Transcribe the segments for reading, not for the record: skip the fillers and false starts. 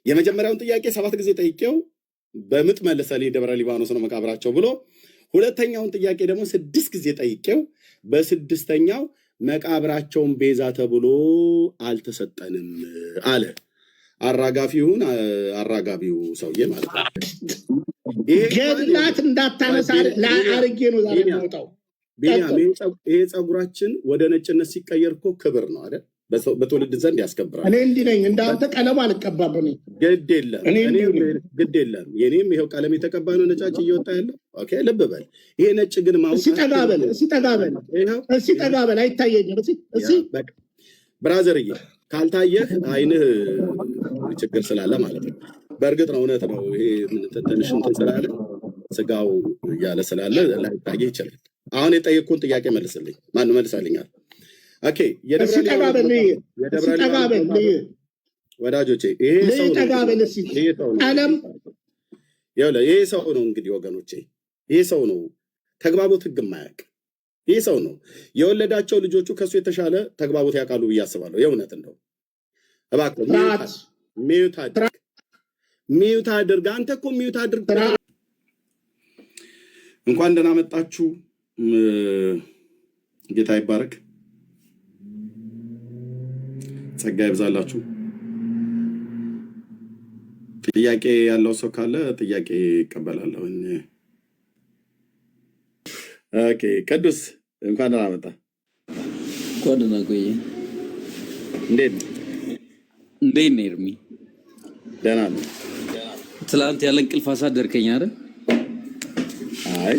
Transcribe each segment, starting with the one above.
የመጀመሪያውን ጥያቄ 7 ጊዜ ጠይቄው በምጥ መለሰልኝ ደብረ ሊባኖስ ነው መቃብራቸው ብሎ፣ ሁለተኛውን ጥያቄ ደግሞ 6 ጊዜ ጠይቄው በስድስተኛው መቃብራቸውን ቤዛ ተብሎ አልተሰጠንም አለ። አራጋፊውን አራጋቢው ሰውዬ ማለት ነው። ገድላት እንዳታነሳ ለአርጌ ነው ዛሬ የምወጣው። ይሄ ፀጉራችን ወደ ነጭነት ሲቀየር እኮ ክብር ነው አይደል? በትውልድ ዘንድ ያስከብራል። እኔ እንዲህ ነኝ፣ እንዳንተ ቀለም አልቀባም። ግድ የለም የኔም ይኸው ቀለም የተቀባ ነው ነጫጭ እየወጣ ያለው። ኦኬ ልብ በል። ይሄ ነጭ ግን ጠጋ በል አይታየኝም። ብራዘርዬ ካልታየህ አይንህ ችግር ስላለ ማለት ነው። በእርግጥ ነው እውነት ነው። ይሄ ትንሽ እንትን ስላለ ስጋው እያለ ስላለ ላይታየህ ይችላል። አሁን የጠየቅኩህን ጥያቄ መልስልኝ። ማን መልሳልኛል? ኦኬ ወዳጆቼ ይሄ ሰው ነው እንግዲህ ወገኖቼ፣ ይሄ ሰው ነው ተግባቦት ህግ የማያውቅ ይህ ሰው ነው። የወለዳቸው ልጆቹ ከሱ የተሻለ ተግባቦት ያውቃሉ ብዬ አስባለሁ። የእውነት እንደው እባክህ ሚዩት አድርግ። አንተ እኮ ሚዩት አድርግ። እንኳን ደህና መጣችሁ። ጌታ ይባረክ፣ ጸጋ ይብዛላችሁ። ጥያቄ ያለው ሰው ካለ ጥያቄ ይቀበላለሁ። ኦኬ ቅዱስ እንኳን ደህና መጣ። እንኳን ደህና ቆየ። እንዴት ነህ ኤርሚ? ደህና ነው። ትላንት ያለ እንቅልፍ አሳደርከኝ አይደል? አይ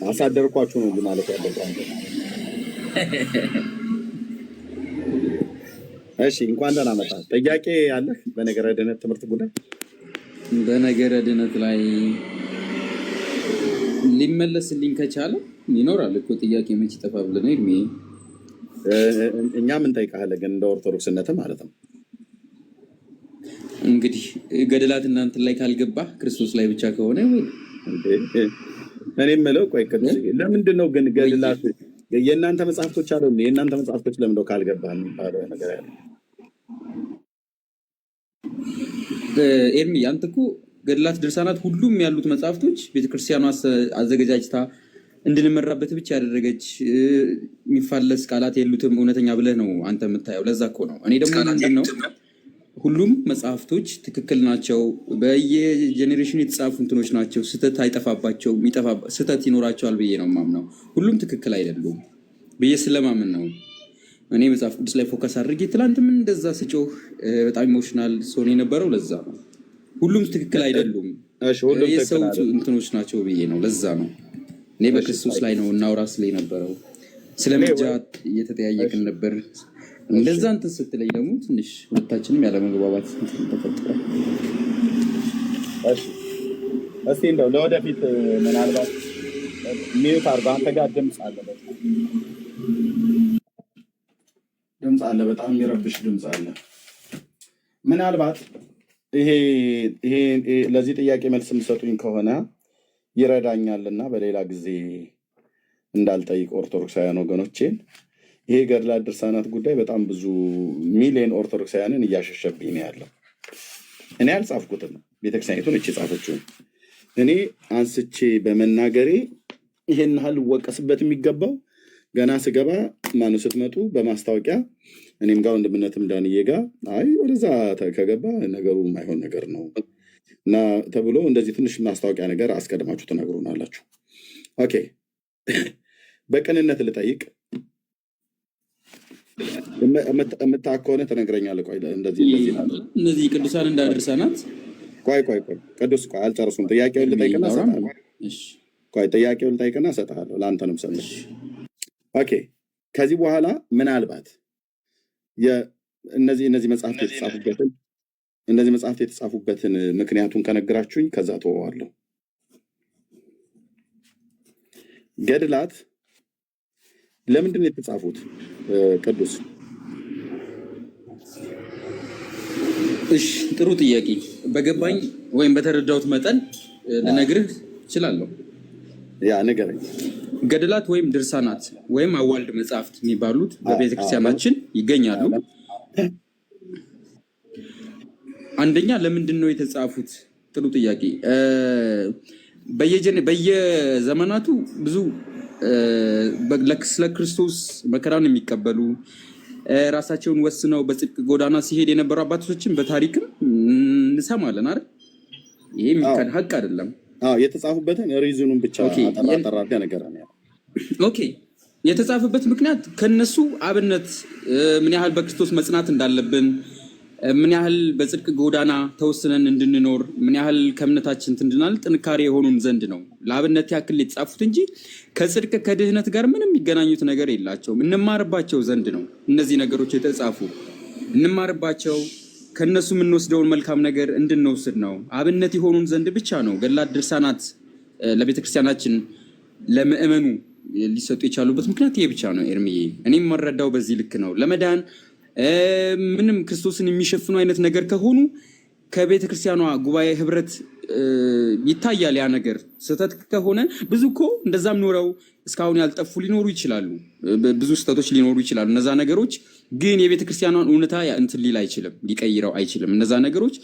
አሳደርኳችሁ ነው ማለት ያለብህ። እሺ እንኳን ደህና መጣ። ጥያቄ አለህ በነገረ ድነት ትምህርት ጉዳይ? በነገረ ድነት ላይ ሊመለስልኝ ከቻለ ይኖራል እኮ ጥያቄ መች ጠፋ ብለህ ነው ኤርሚ? እኛ ምን ጠይቃለህ ግን እንደ ኦርቶዶክስነት ማለት ነው። እንግዲህ ገድላት እናንተ ላይ ካልገባ ክርስቶስ ላይ ብቻ ከሆነ እኔ የምለው ቆይ ለምንድን ነው ግን ገድላት የእናንተ መጽሐፍቶች አሉ? የእናንተ መጽሐፍቶች ለምንድነው ካልገባህ የሚባለው ነገር ያለ? ኤርሚ አንተ እኮ ገድላት ድርሳናት ሁሉም ያሉት መጽሐፍቶች ቤተክርስቲያኗ አዘገጃጅታ እንድንመራበት ብቻ ያደረገች የሚፋለስ ቃላት የሉትም እውነተኛ ብለህ ነው አንተ የምታየው። ለዛ እኮ ነው እኔ ደግሞ ምንድነው ሁሉም መጽሐፍቶች ትክክል ናቸው፣ በየጄኔሬሽኑ የተጻፉ እንትኖች ናቸው፣ ስህተት አይጠፋባቸው፣ ስህተት ይኖራቸዋል ብዬ ነው የማምነው። ሁሉም ትክክል አይደሉም ብዬ ስለማምን ነው እኔ መጽሐፍ ቅዱስ ላይ ፎከስ አድርጌ ትላንትም እንደዛ ስጮህ በጣም ኢሞሽናል ሰሆን የነበረው ለዛ ነው። ሁሉም ትክክል አይደሉም፣ የሰው እንትኖች ናቸው ብዬ ነው። ለዛ ነው እኔ በክርስቶስ ላይ ነው እናውራ ስለ ነበረው ስለ ምልጃ እየተጠያየቅን ነበር። እንደዛ እንትን ስትለኝ ደግሞ ትንሽ ሁለታችንም ያለመግባባት ተፈጥሯል። እስቲ እንደው ለወደፊት ምናልባት ሚዩት አድርገህ አንተ ጋር ድምፅ አለ፣ በጣም የሚረብሽ ድምፅ አለ። ምናልባት ይሄ ለዚህ ጥያቄ መልስ የምሰጡኝ ከሆነ ይረዳኛልና በሌላ ጊዜ እንዳልጠይቅ ኦርቶዶክሳውያን ወገኖቼን ይሄ ገድላት ድርሳናት ጉዳይ በጣም ብዙ ሚሊዮን ኦርቶዶክሳውያንን እያሸሸብኝ ነው ያለው። እኔ አልጻፍኩትም፣ ቤተክርስቲያኒቱን እቺ ጻፈችው። እኔ አንስቼ በመናገሬ ይሄን ያህል ወቀስበት የሚገባው ገና ስገባ ማነው ስትመጡ በማስታወቂያ እኔም ጋር ወንድምነትም ዳንዬ ጋር አይ ወደዛ ከገባ ነገሩ የማይሆን ነገር ነው እና ተብሎ እንደዚህ ትንሽ ማስታወቂያ ነገር አስቀድማችሁ ትነግሩናላችሁ። ኦኬ በቅንነት ልጠይቅ የምታውቅ ከሆነ ትነግረኛለህ። ቆይ እነዚህ ቅዱሳን እንዳደርሰናት ቆይ ቅዱስ ቆይ አልጨረሱም። ጥያቄውን ልጠይቅና እሰጥሃለሁ። ጥያቄውን ልጠይቅና እሰጥሃለሁ። ለአንተንም ሰጥሽ። ኦኬ ከዚህ በኋላ ምናልባት እነዚህ መጽሐፍት የተጻፉበትን ምክንያቱን ከነገራችሁኝ ከዛ ተወዋለሁ። ገድላት ለምንድን ነው የተጻፉት? ቅዱስ እሺ፣ ጥሩ ጥያቄ። በገባኝ ወይም በተረዳሁት መጠን ልነግርህ እችላለሁ። ያ ንገረኝ። ገድላት ወይም ድርሳናት ወይም አዋልድ መጽሐፍት የሚባሉት በቤተክርስቲያናችን ይገኛሉ። አንደኛ ለምንድን ነው የተጻፉት? ጥሩ ጥያቄ። በየዘመናቱ ብዙ ስለ ክርስቶስ መከራን የሚቀበሉ ራሳቸውን ወስነው በጽድቅ ጎዳና ሲሄድ የነበሩ አባቶችን በታሪክም እንሰማለን አይደል? ይሄ የሚካድ ሀቅ አይደለም። የተጻፉበትን ሪዝኑን ብቻ አጠራርጋ ነገር ነው። ኦኬ፣ የተጻፈበት ምክንያት ከነሱ አብነት ምን ያህል በክርስቶስ መጽናት እንዳለብን፣ ምን ያህል በጽድቅ ጎዳና ተወስነን እንድንኖር፣ ምን ያህል ከእምነታችን እንድናል ጥንካሬ የሆኑን ዘንድ ነው ለአብነት ያክል የተጻፉት እንጂ ከጽድቅ ከድህነት ጋር ምንም የሚገናኙት ነገር የላቸውም። እንማርባቸው ዘንድ ነው እነዚህ ነገሮች የተጻፉ። እንማርባቸው፣ ከነሱ የምንወስደውን መልካም ነገር እንድንወስድ ነው። አብነት የሆኑን ዘንድ ብቻ ነው ገድላት ድርሳናት ለቤተክርስቲያናችን ለምእመኑ ሊሰጡ የቻሉበት ምክንያት ይሄ ብቻ ነው። ኤርሚዬ፣ እኔም የምረዳው በዚህ ልክ ነው። ለመዳን ምንም ክርስቶስን የሚሸፍኑ አይነት ነገር ከሆኑ ከቤተክርስቲያኗ ጉባኤ ህብረት ይታያል። ያ ነገር ስህተት ከሆነ ብዙ እኮ እንደዛም ኖረው እስካሁን ያልጠፉ ሊኖሩ ይችላሉ። ብዙ ስህተቶች ሊኖሩ ይችላሉ። እነዛ ነገሮች ግን የቤተክርስቲያኗን እውነታ እንትን ሊል አይችልም፣ ሊቀይረው አይችልም። እነዛ ነገሮች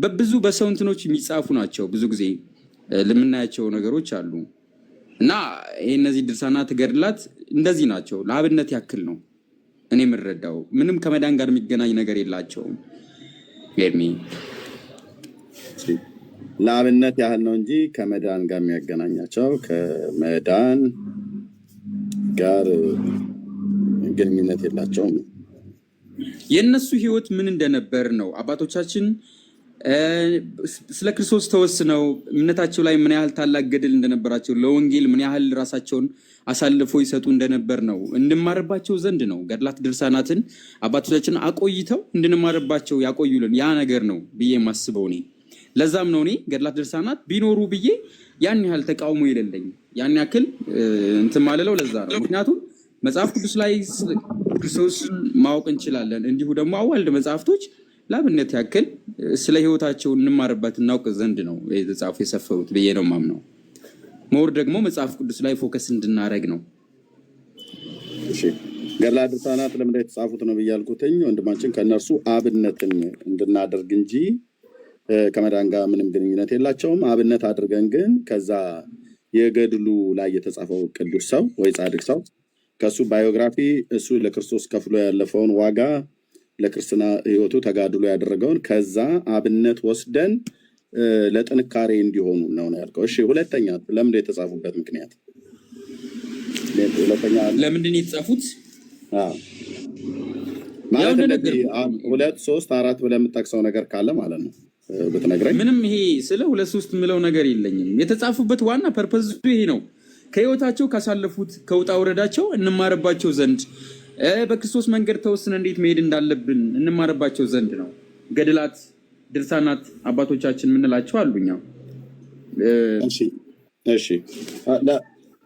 በብዙ በሰው እንትኖች የሚጻፉ ናቸው። ብዙ ጊዜ ለምናያቸው ነገሮች አሉ እና እነዚህ ድርሳናት ገድላት እንደዚህ ናቸው። ለአብነት ያክል ነው እኔ የምረዳው። ምንም ከመዳን ጋር የሚገናኝ ነገር የላቸውም። ኤርሚ፣ ለአብነት ያህል ነው እንጂ ከመዳን ጋር የሚያገናኛቸው ከመዳን ጋር ግንኙነት የላቸውም። የእነሱ ህይወት ምን እንደነበር ነው አባቶቻችን ስለ ክርስቶስ ተወስነው እምነታቸው ላይ ምን ያህል ታላቅ ገድል እንደነበራቸው፣ ለወንጌል ምን ያህል ራሳቸውን አሳልፎ ይሰጡ እንደነበር ነው እንድማርባቸው ዘንድ ነው ገድላት ድርሳናትን አባቶቻችን አቆይተው እንድንማርባቸው ያቆዩልን። ያ ነገር ነው ብዬ የማስበው እኔ። ለዛም ነው እኔ ገድላት ድርሳናት ቢኖሩ ብዬ ያን ያህል ተቃውሞ የሌለኝ፣ ያን ያክል እንትን ማለለው ለዛ ነው። ምክንያቱም መጽሐፍ ቅዱስ ላይ ክርስቶስን ማወቅ እንችላለን። እንዲሁ ደግሞ አዋልድ መጽሐፍቶች ለአብነት ያክል ስለ ህይወታቸው እንማርበት እናውቅ ዘንድ ነው የተጻፉ የሰፈሩት ብዬ ነው ማምነው። ሞር ደግሞ መጽሐፍ ቅዱስ ላይ ፎከስ እንድናረግ ነው። እሺ፣ ገድላት ድርሳናት ለምን የተጻፉት ነው ብያልኩትኝ ወንድማችን ከነርሱ አብነትን እንድናደርግ እንጂ ከመዳን ጋር ምንም ግንኙነት የላቸውም። አብነት አድርገን ግን ከዛ የገድሉ ላይ የተጻፈው ቅዱስ ሰው ወይ ጻድቅ ሰው ከሱ ባዮግራፊ እሱ ለክርስቶስ ከፍሎ ያለፈውን ዋጋ ለክርስትና ህይወቱ ተጋድሎ ያደረገውን ከዛ አብነት ወስደን ለጥንካሬ እንዲሆኑ ነው ያልከው። እሺ፣ ሁለተኛ ለምን የተጻፉበት ምክንያት? ሁለተኛ ለምንድን የተጻፉት? ማለት እንደዚህ 2 3 4 ብለህ የምጠቅሰው ነገር ካለ ማለት ነው ብትነግረኝ። ምንም ይሄ ስለ 2 3 የምለው ነገር የለኝም። የተጻፉበት ዋና ፐርፐዝ ይሄ ነው። ከህይወታቸው ካሳለፉት ከውጣ ውረዳቸው እንማርባቸው ዘንድ፣ በክርስቶስ መንገድ ተወስነ እንዴት መሄድ እንዳለብን እንማርባቸው ዘንድ ነው። ገድላት ድርሳናት አባቶቻችን የምንላቸው አሉኛ። እሺ፣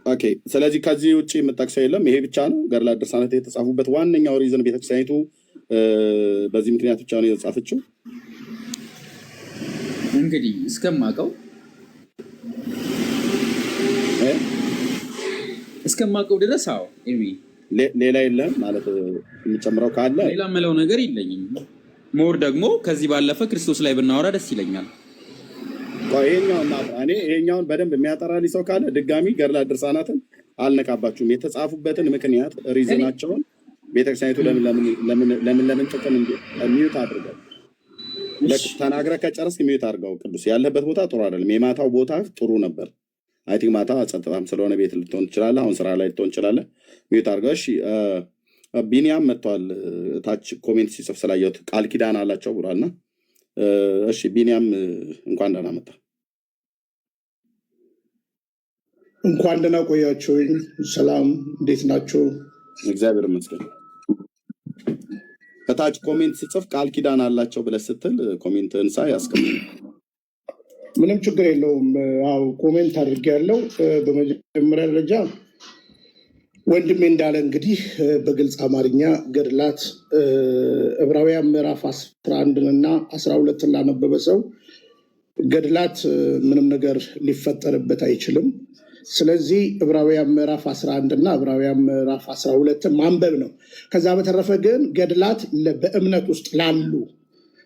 ኦኬ። ስለዚህ ከዚህ ውጭ የምጠቅሰው የለም። ይሄ ብቻ ነው ገድላት ድርሳናት የተጻፉበት ዋነኛው ሪዝን። ቤተክርስቲያኒቱ በዚህ ምክንያት ብቻ ነው የተጻፈችው። እንግዲህ እስከማውቀው ድረስ አዎ። ሌላ የለም ማለት የሚጨምረው ካለ? ሌላ የምለው ነገር የለኝም። ሞር ደግሞ ከዚህ ባለፈ ክርስቶስ ላይ ብናወራ ደስ ይለኛል። ይሄኛውን በደንብ የሚያጠራልኝ ሰው ካለ ድጋሚ ገድላት ድርሳናትን አልነቃባችሁም። የተጻፉበትን ምክንያት ሪዝናቸውን ቤተክርስቲያኒቱ ለምን ጥቅም ሚዩት አድርገው ተናግረህ ከጨረስክ ሚዩት አድርገው። ቅዱስ ያለበት ቦታ ጥሩ አይደለም። የማታው ቦታ ጥሩ ነበር። አይ ቲንክ ማታ ጸጥታም ስለሆነ ቤት ልትሆን ትችላለህ። አሁን ስራ ላይ ልትሆን ትችላለህ። ሚዩት አድርገው። እሺ፣ ቢኒያም መጥቷል። ታች ኮሜንት ሲጽፍ ስላየሁት ቃል ኪዳን አላቸው ብሏልና፣ እሺ ቢኒያም እንኳን ደህና መጣ። እንኳን ደህና ቆያችሁ። ሰላም፣ እንዴት ናችሁ? እግዚአብሔር ይመስገን። ከታች ኮሜንት ሲጽፍ ቃል ኪዳን አላቸው ብለህ ስትል ኮሜንትህን ሳይ ያስቀምጥ። ምንም ችግር የለውም። አዎ ኮሜንት አድርጌያለሁ። በመጀመሪያ ደረጃ ወንድሜ እንዳለ እንግዲህ በግልጽ አማርኛ ገድላት ዕብራውያን ምዕራፍ 11 እና 12 ላነበበ ሰው ገድላት ምንም ነገር ሊፈጠርበት አይችልም። ስለዚህ ዕብራውያን ምዕራፍ 11 እና ዕብራውያን ምዕራፍ 12 ማንበብ ነው። ከዛ በተረፈ ግን ገድላት በእምነት ውስጥ ላሉ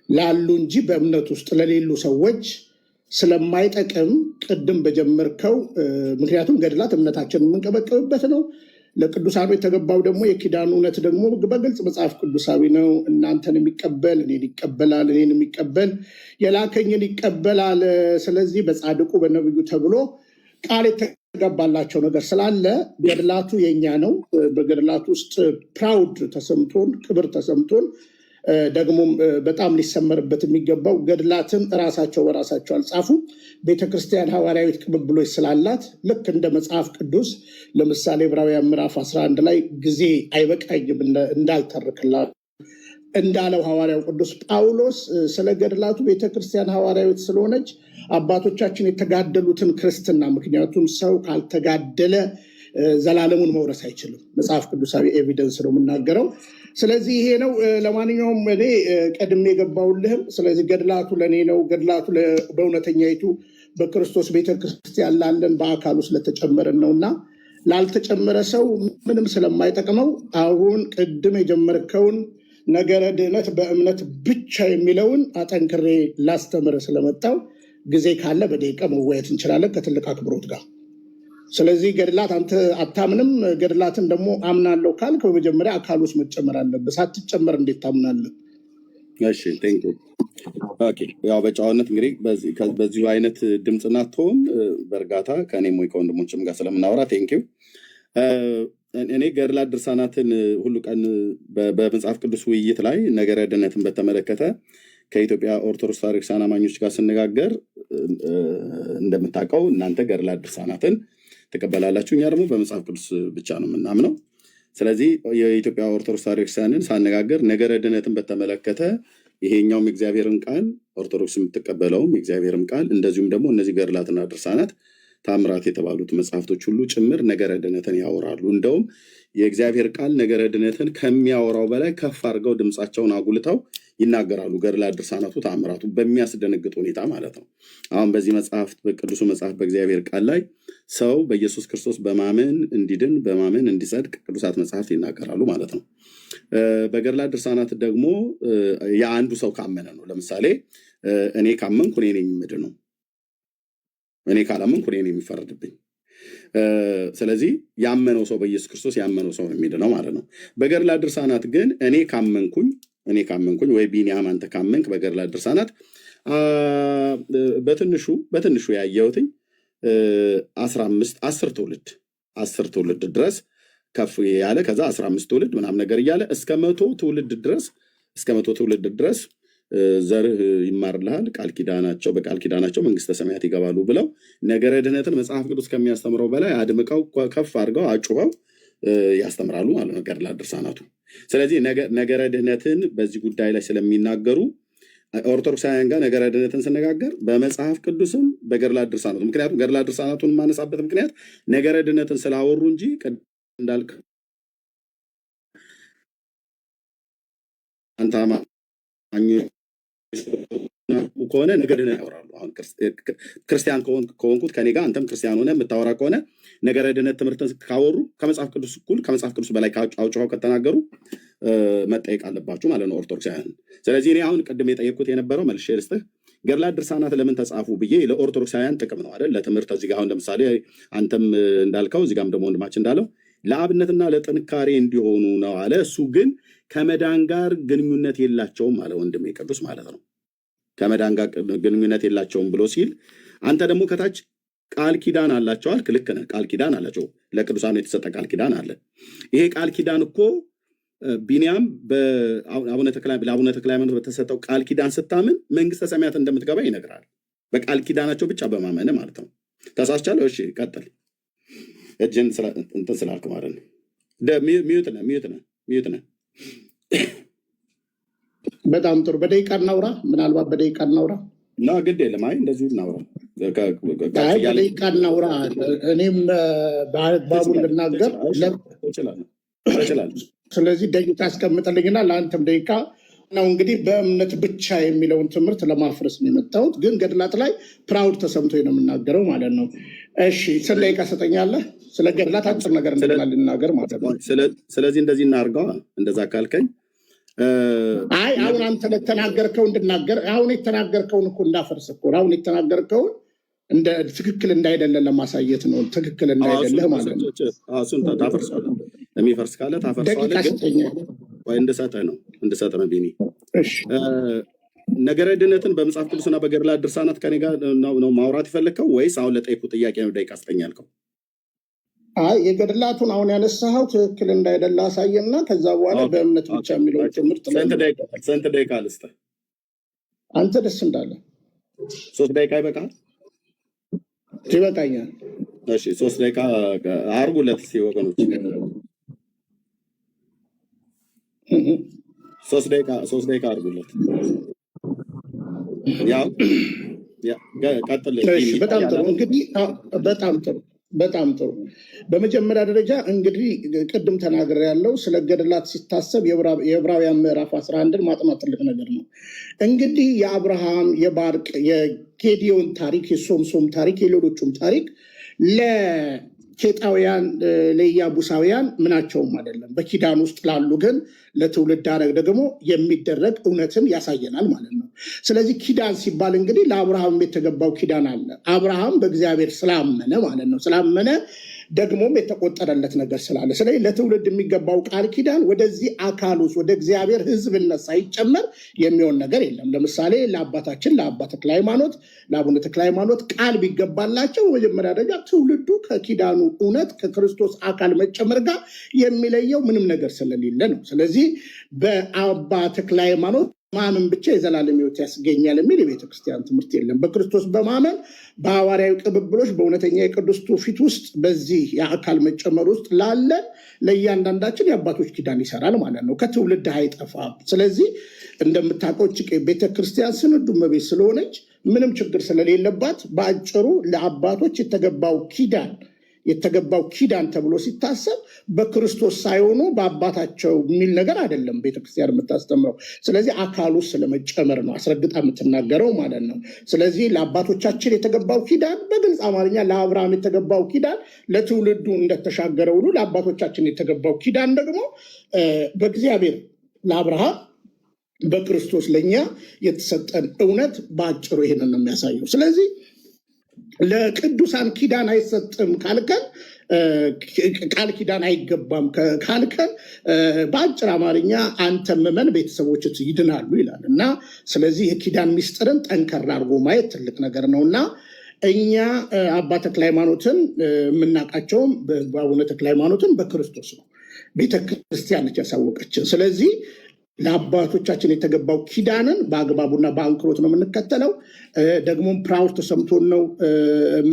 ላሉ እንጂ በእምነት ውስጥ ለሌሉ ሰዎች ስለማይጠቅም ቅድም በጀመርከው ምክንያቱም ገድላት እምነታችን የምንቀበቅብበት ነው። ለቅዱሳኑ የተገባው ደግሞ የኪዳኑ እውነት ደግሞ በግልጽ መጽሐፍ ቅዱሳዊ ነው። እናንተን የሚቀበል እኔን ይቀበላል፣ እኔን የሚቀበል የላከኝን ይቀበላል። ስለዚህ በጻድቁ በነብዩ ተብሎ ቃል የተገባላቸው ነገር ስላለ ገድላቱ የኛ ነው። በገድላቱ ውስጥ ፕራውድ ተሰምቶን ክብር ተሰምቶን ደግሞ በጣም ሊሰመርበት የሚገባው ገድላትን ራሳቸው በራሳቸው አልጻፉም። ቤተክርስቲያን ሐዋርያዊት ቅብብሎች ስላላት ልክ እንደ መጽሐፍ ቅዱስ ለምሳሌ ዕብራውያን ምዕራፍ 11 ላይ ጊዜ አይበቃኝም እንዳልተርክላት እንዳለው ሐዋርያው ቅዱስ ጳውሎስ ስለ ገድላቱ ቤተክርስቲያን ሐዋርያዊት ስለሆነች አባቶቻችን የተጋደሉትን ክርስትና ምክንያቱም ሰው ካልተጋደለ ዘላለሙን መውረስ አይችልም። መጽሐፍ ቅዱሳዊ ኤቪደንስ ነው የምናገረው። ስለዚህ ይሄ ነው። ለማንኛውም እኔ ቀድሜ የገባውልህም ስለዚህ ገድላቱ ለእኔ ነው። ገድላቱ በእውነተኛይቱ በክርስቶስ ቤተክርስቲያን ላለን በአካሉ ስለተጨመረን ነው እና ላልተጨመረ ሰው ምንም ስለማይጠቅመው አሁን ቅድም የጀመርከውን ነገረ ድህነት በእምነት ብቻ የሚለውን አጠንክሬ ላስተምር ስለመጣው ጊዜ ካለ በደቂቃ መወያየት እንችላለን ከትልቅ አክብሮት ጋር። ስለዚህ ገድላት አንተ አታምንም፣ ገድላትን ደግሞ አምናለሁ ካልክ በመጀመሪያ አካል ውስጥ መጨመር አለብህ። ሳትጨመር እንዴት ታምናለህ? እሺ ቴንክ ዩ። ኦኬ ያው በጨዋነት እንግዲህ በዚሁ አይነት ድምፅና ትሆን በእርጋታ ከእኔም ወይ ከወንድሞችም ጋር ስለምናወራ ቴንክ ዩ። እኔ ገድላት ድርሳናትን ሁሉ ቀን በመጽሐፍ ቅዱስ ውይይት ላይ ነገረ ድህነትን በተመለከተ ከኢትዮጵያ ኦርቶዶክስ ተዋሕዶ አማኞች ጋር ስነጋገር እንደምታውቀው እናንተ ገድላት ድርሳናትን ትቀበላላችሁ፣ እኛ ደግሞ በመጽሐፍ ቅዱስ ብቻ ነው የምናምነው። ስለዚህ የኢትዮጵያ ኦርቶዶክስ ተዋሕዶ ክርስቲያንን ሳነጋገር ነገረ ድህነትን በተመለከተ ይሄኛውም የእግዚአብሔርን ቃል ኦርቶዶክስ የምትቀበለውም የእግዚአብሔርን ቃል እንደዚሁም ደግሞ እነዚህ ገድላትና ድርሳናት ታምራት የተባሉት መጽሐፍቶች ሁሉ ጭምር ነገረ ድህነትን ያወራሉ። እንደውም የእግዚአብሔር ቃል ነገረ ድህነትን ከሚያወራው በላይ ከፍ አድርገው ድምፃቸውን አጉልተው ይናገራሉ። ገድላት ድርሳናቱ ታምራቱ በሚያስደነግጥ ሁኔታ ማለት ነው። አሁን በዚህ መጽሐፍ በቅዱሱ መጽሐፍ በእግዚአብሔር ቃል ላይ ሰው በኢየሱስ ክርስቶስ በማመን እንዲድን በማመን እንዲጸድቅ ቅዱሳት መጽሐፍት ይናገራሉ ማለት ነው። በገድላት ድርሳናት ደግሞ የአንዱ ሰው ካመነ ነው። ለምሳሌ እኔ ካመንኩ እኔ ነኝ የምድነው፣ እኔ ካላመንኩ እኔ ነኝ የሚፈረድብኝ። ስለዚህ ያመነው ሰው በኢየሱስ ክርስቶስ ያመነው ሰው የሚድነው ማለት ነው። በገድላት ድርሳናት ግን እኔ ካመንኩኝ ወይ ቢኒያም አንተ ካመንክ በገድላት ድርሳናት በትንሹ ያየሁትኝ 10 ትውልድ ድረስ ከፍ ያለ ከዛ 15 ትውልድ ምናምን ነገር እያለ እስከ 100 ትውልድ ድረስ ዘርህ ይማርልሃል፣ በቃል ኪዳናቸው መንግስተ ሰማያት ይገባሉ ብለው ነገረ ድህነትን መጽሐፍ ቅዱስ ከሚያስተምረው በላይ አድምቀው ከፍ አድርገው አጩኸው ያስተምራሉ ማለት ነው ገድላት ድርሳናቱ። ስለዚህ ነገረ ድህነትን በዚህ ጉዳይ ላይ ስለሚናገሩ ኦርቶዶክሳውያን ጋር ነገረ ድህነትን ስነጋገር በመጽሐፍ ቅዱስም በገድላት ድርሳናቱ፣ ምክንያቱም ገድላት ድርሳናቱን የማነሳበት ምክንያት ነገረ ድህነትን ስላወሩ እንጂ እንዳልክ አንታማ ከሆነ ነገረ ድህነት ያወራሉ። አሁን ክርስቲያን ከሆንኩት ከኔ ጋር አንተም ክርስቲያን ሆነ የምታወራ ከሆነ ነገረ ድህነት ትምህርትን ካወሩ ከመጽሐፍ ቅዱስ እኩል ከመጽሐፍ ቅዱስ በላይ አውጭው ከተናገሩ መጠየቅ አለባችሁ ማለት ነው ኦርቶዶክሳውያን። ስለዚህ እኔ አሁን ቅድም የጠየቅኩት የነበረው መልሼ ልስጥህ፣ ገድላት ድርሳናት ለምን ተጻፉ ብዬ ለኦርቶዶክሳውያን ጥቅም ነው አይደል? ለትምህርት እዚህ ጋር አሁን ለምሳሌ አንተም እንዳልከው እዚህ ጋርም ደግሞ ወንድማችን እንዳለው ለአብነትና ለጥንካሬ እንዲሆኑ ነው አለ። እሱ ግን ከመዳን ጋር ግንኙነት የላቸውም አለ ወንድሜ ቅዱስ ማለት ነው። ከመዳን ጋር ግንኙነት የላቸውም ብሎ ሲል አንተ ደግሞ ከታች ቃል ኪዳን አላቸው አልክ። ልክ ነህ፣ ቃል ኪዳን አላቸው። ለቅዱሳኑ የተሰጠ ቃል ኪዳን አለ። ይሄ ቃል ኪዳን እኮ ቢኒያም ለአቡነ ተክለ ሃይማኖት በተሰጠው ቃል ኪዳን ስታምን መንግስተ ሰማያት እንደምትገባ ይነግራል። በቃል ኪዳናቸው ብቻ በማመን ማለት ነው። ተሳስቻለሁ? እሺ ቀጥል። እጅን እንትን ስላልክ ማለት ነው። ሚዩት ነህ። በጣም ጥሩ። በደቂቃ እናውራ፣ ምናልባት በደቂቃ እናውራ። ግድ የለም። አይ እንደዚሁ እናውራ፣ በደቂቃ እናውራ። እኔም በአግባቡ ልናገር እችላለሁ። ስለዚህ ደቂቃ አስቀምጠልኝና ለአንተም ደቂቃ ነው። እንግዲህ በእምነት ብቻ የሚለውን ትምህርት ለማፍረስ ነው የመጣሁት፣ ግን ገድላት ላይ ፕራውድ ተሰምቶ ነው የምናገረው ማለት ነው። እሺ ስለ ደቂቃ ሰጠኛለህ። ስለ ገድላት አጭር ነገር እንደገና ልናገር ማለት ነው። ስለዚህ እንደዚህ እናርገዋ። እንደዛ ካልከኝ አይ አሁን አንተ ለተናገርከው እንድናገር አሁን የተናገርከውን እኮ እንዳፈርስ እኮ አሁን የተናገርከውን እንደ ትክክል እንዳይደለ ለማሳየት ነው። ትክክል እንዳይደለ ማለት ነው። እሱን ታፈርሰዋለህ። የሚፈርስ ካለ ታፈርሰዋለህ። ግን እንድሰጠህ ነው ቢኒ። እሺ ነገረ ድነትን በመጽሐፍ ቅዱስና በገድላት ድርሳናት ከኔ ጋር ነው ማውራት የፈለግከው ወይስ አሁን ለጠይቁ ጥያቄ ነው ደቂቃ ስጠኝ ያልከው? አይ የገድላቱን አሁን ያነሳኸው ትክክል እንዳይደለ አሳየና ከዛ በኋላ በእምነት ብቻ የሚለው ትምህርት ስንት ደቂቃ ልስጥህ? አንተ ደስ እንዳለ 3 ደቂቃ ይበቃል? ይበቃኛል። እሺ 3 ደቂቃ አርጉለት እስኪ ወገኖች። 3 ደቂቃ አርጉለት። ያው ቀጥል። በጣም ጥሩ እንግዲህ በጣም ጥሩ። በመጀመሪያ ደረጃ እንግዲህ ቅድም ተናገር ያለው ስለ ገድላት ሲታሰብ የዕብራውያን ምዕራፍ 11ን ማጥናት ትልቅ ነገር ነው። እንግዲህ የአብርሃም የባርቅ የጌዲዮን ታሪክ የሶምሶም ታሪክ የሌሎቹም ታሪክ ለኬጣውያን ለኢያቡሳውያን ምናቸውም አይደለም። በኪዳን ውስጥ ላሉ ግን ለትውልድ ሐረግ ደግሞ የሚደረግ እውነትን ያሳየናል ማለት ነው። ስለዚህ ኪዳን ሲባል እንግዲህ ለአብርሃም የተገባው ኪዳን አለ። አብርሃም በእግዚአብሔር ስላመነ ማለት ነው። ስላመነ ደግሞም የተቆጠረለት ነገር ስላለ ስለዚህ ለትውልድ የሚገባው ቃል ኪዳን ወደዚህ አካል ውስጥ ወደ እግዚአብሔር ሕዝብነት ሳይጨመር የሚሆን ነገር የለም። ለምሳሌ ለአባታችን ለአባ ተክለ ሃይማኖት ለአቡነ ተክለ ሃይማኖት ቃል ቢገባላቸው በመጀመሪያ ደረጃ ትውልዱ ከኪዳኑ እውነት ከክርስቶስ አካል መጨመር ጋር የሚለየው ምንም ነገር ስለሌለ ነው። ስለዚህ በአባ ተክለ ሃይማኖት ማመን ብቻ የዘላለም ሕይወት ያስገኛል የሚል የቤተክርስቲያን ትምህርት የለም። በክርስቶስ በማመን በሐዋርያዊ ቅብብሎች በእውነተኛ የቅዱስ ትውፊት ውስጥ በዚህ የአካል መጨመር ውስጥ ላለ ለእያንዳንዳችን የአባቶች ኪዳን ይሰራል ማለት ነው። ከትውልድ አይጠፋም። ስለዚህ እንደምታውቀው ቤተክርስቲያን ስንዱ እመቤት ስለሆነች ምንም ችግር ስለሌለባት በአጭሩ ለአባቶች የተገባው ኪዳን ተብሎ ሲታሰብ በክርስቶስ ሳይሆኑ በአባታቸው የሚል ነገር አይደለም ቤተክርስቲያን የምታስተምረው። ስለዚህ አካሉ ስለመጨመር ነው አስረግጣ የምትናገረው ማለት ነው። ስለዚህ ለአባቶቻችን የተገባው ኪዳን በግልጽ አማርኛ ለአብርሃም የተገባው ኪዳን ለትውልዱ እንደተሻገረ ሁሉ ለአባቶቻችን የተገባው ኪዳን ደግሞ በእግዚአብሔር ለአብርሃም በክርስቶስ ለእኛ የተሰጠን እውነት በአጭሩ ይሄንን ነው የሚያሳየው። ስለዚህ ለቅዱሳን ኪዳን አይሰጥም ካልከን ቃል ኪዳን አይገባም ካልከን በአጭር አማርኛ አንተ ምዕመን ቤተሰቦች ይድናሉ ይላል እና ስለዚህ የኪዳን ሚስጥርን ጠንከር አድርጎ ማየት ትልቅ ነገር ነው እና እኛ አባ ተክለ ሃይማኖትን የምናውቃቸውም በአቡነ ተክለ ሃይማኖትን በክርስቶስ ነው። ቤተክርስቲያን ነች ያሳወቀችን። ስለዚህ ለአባቶቻችን የተገባው ኪዳንን በአግባቡና በአንክሮት ነው የምንከተለው። ደግሞም ፕራውድ ተሰምቶን ነው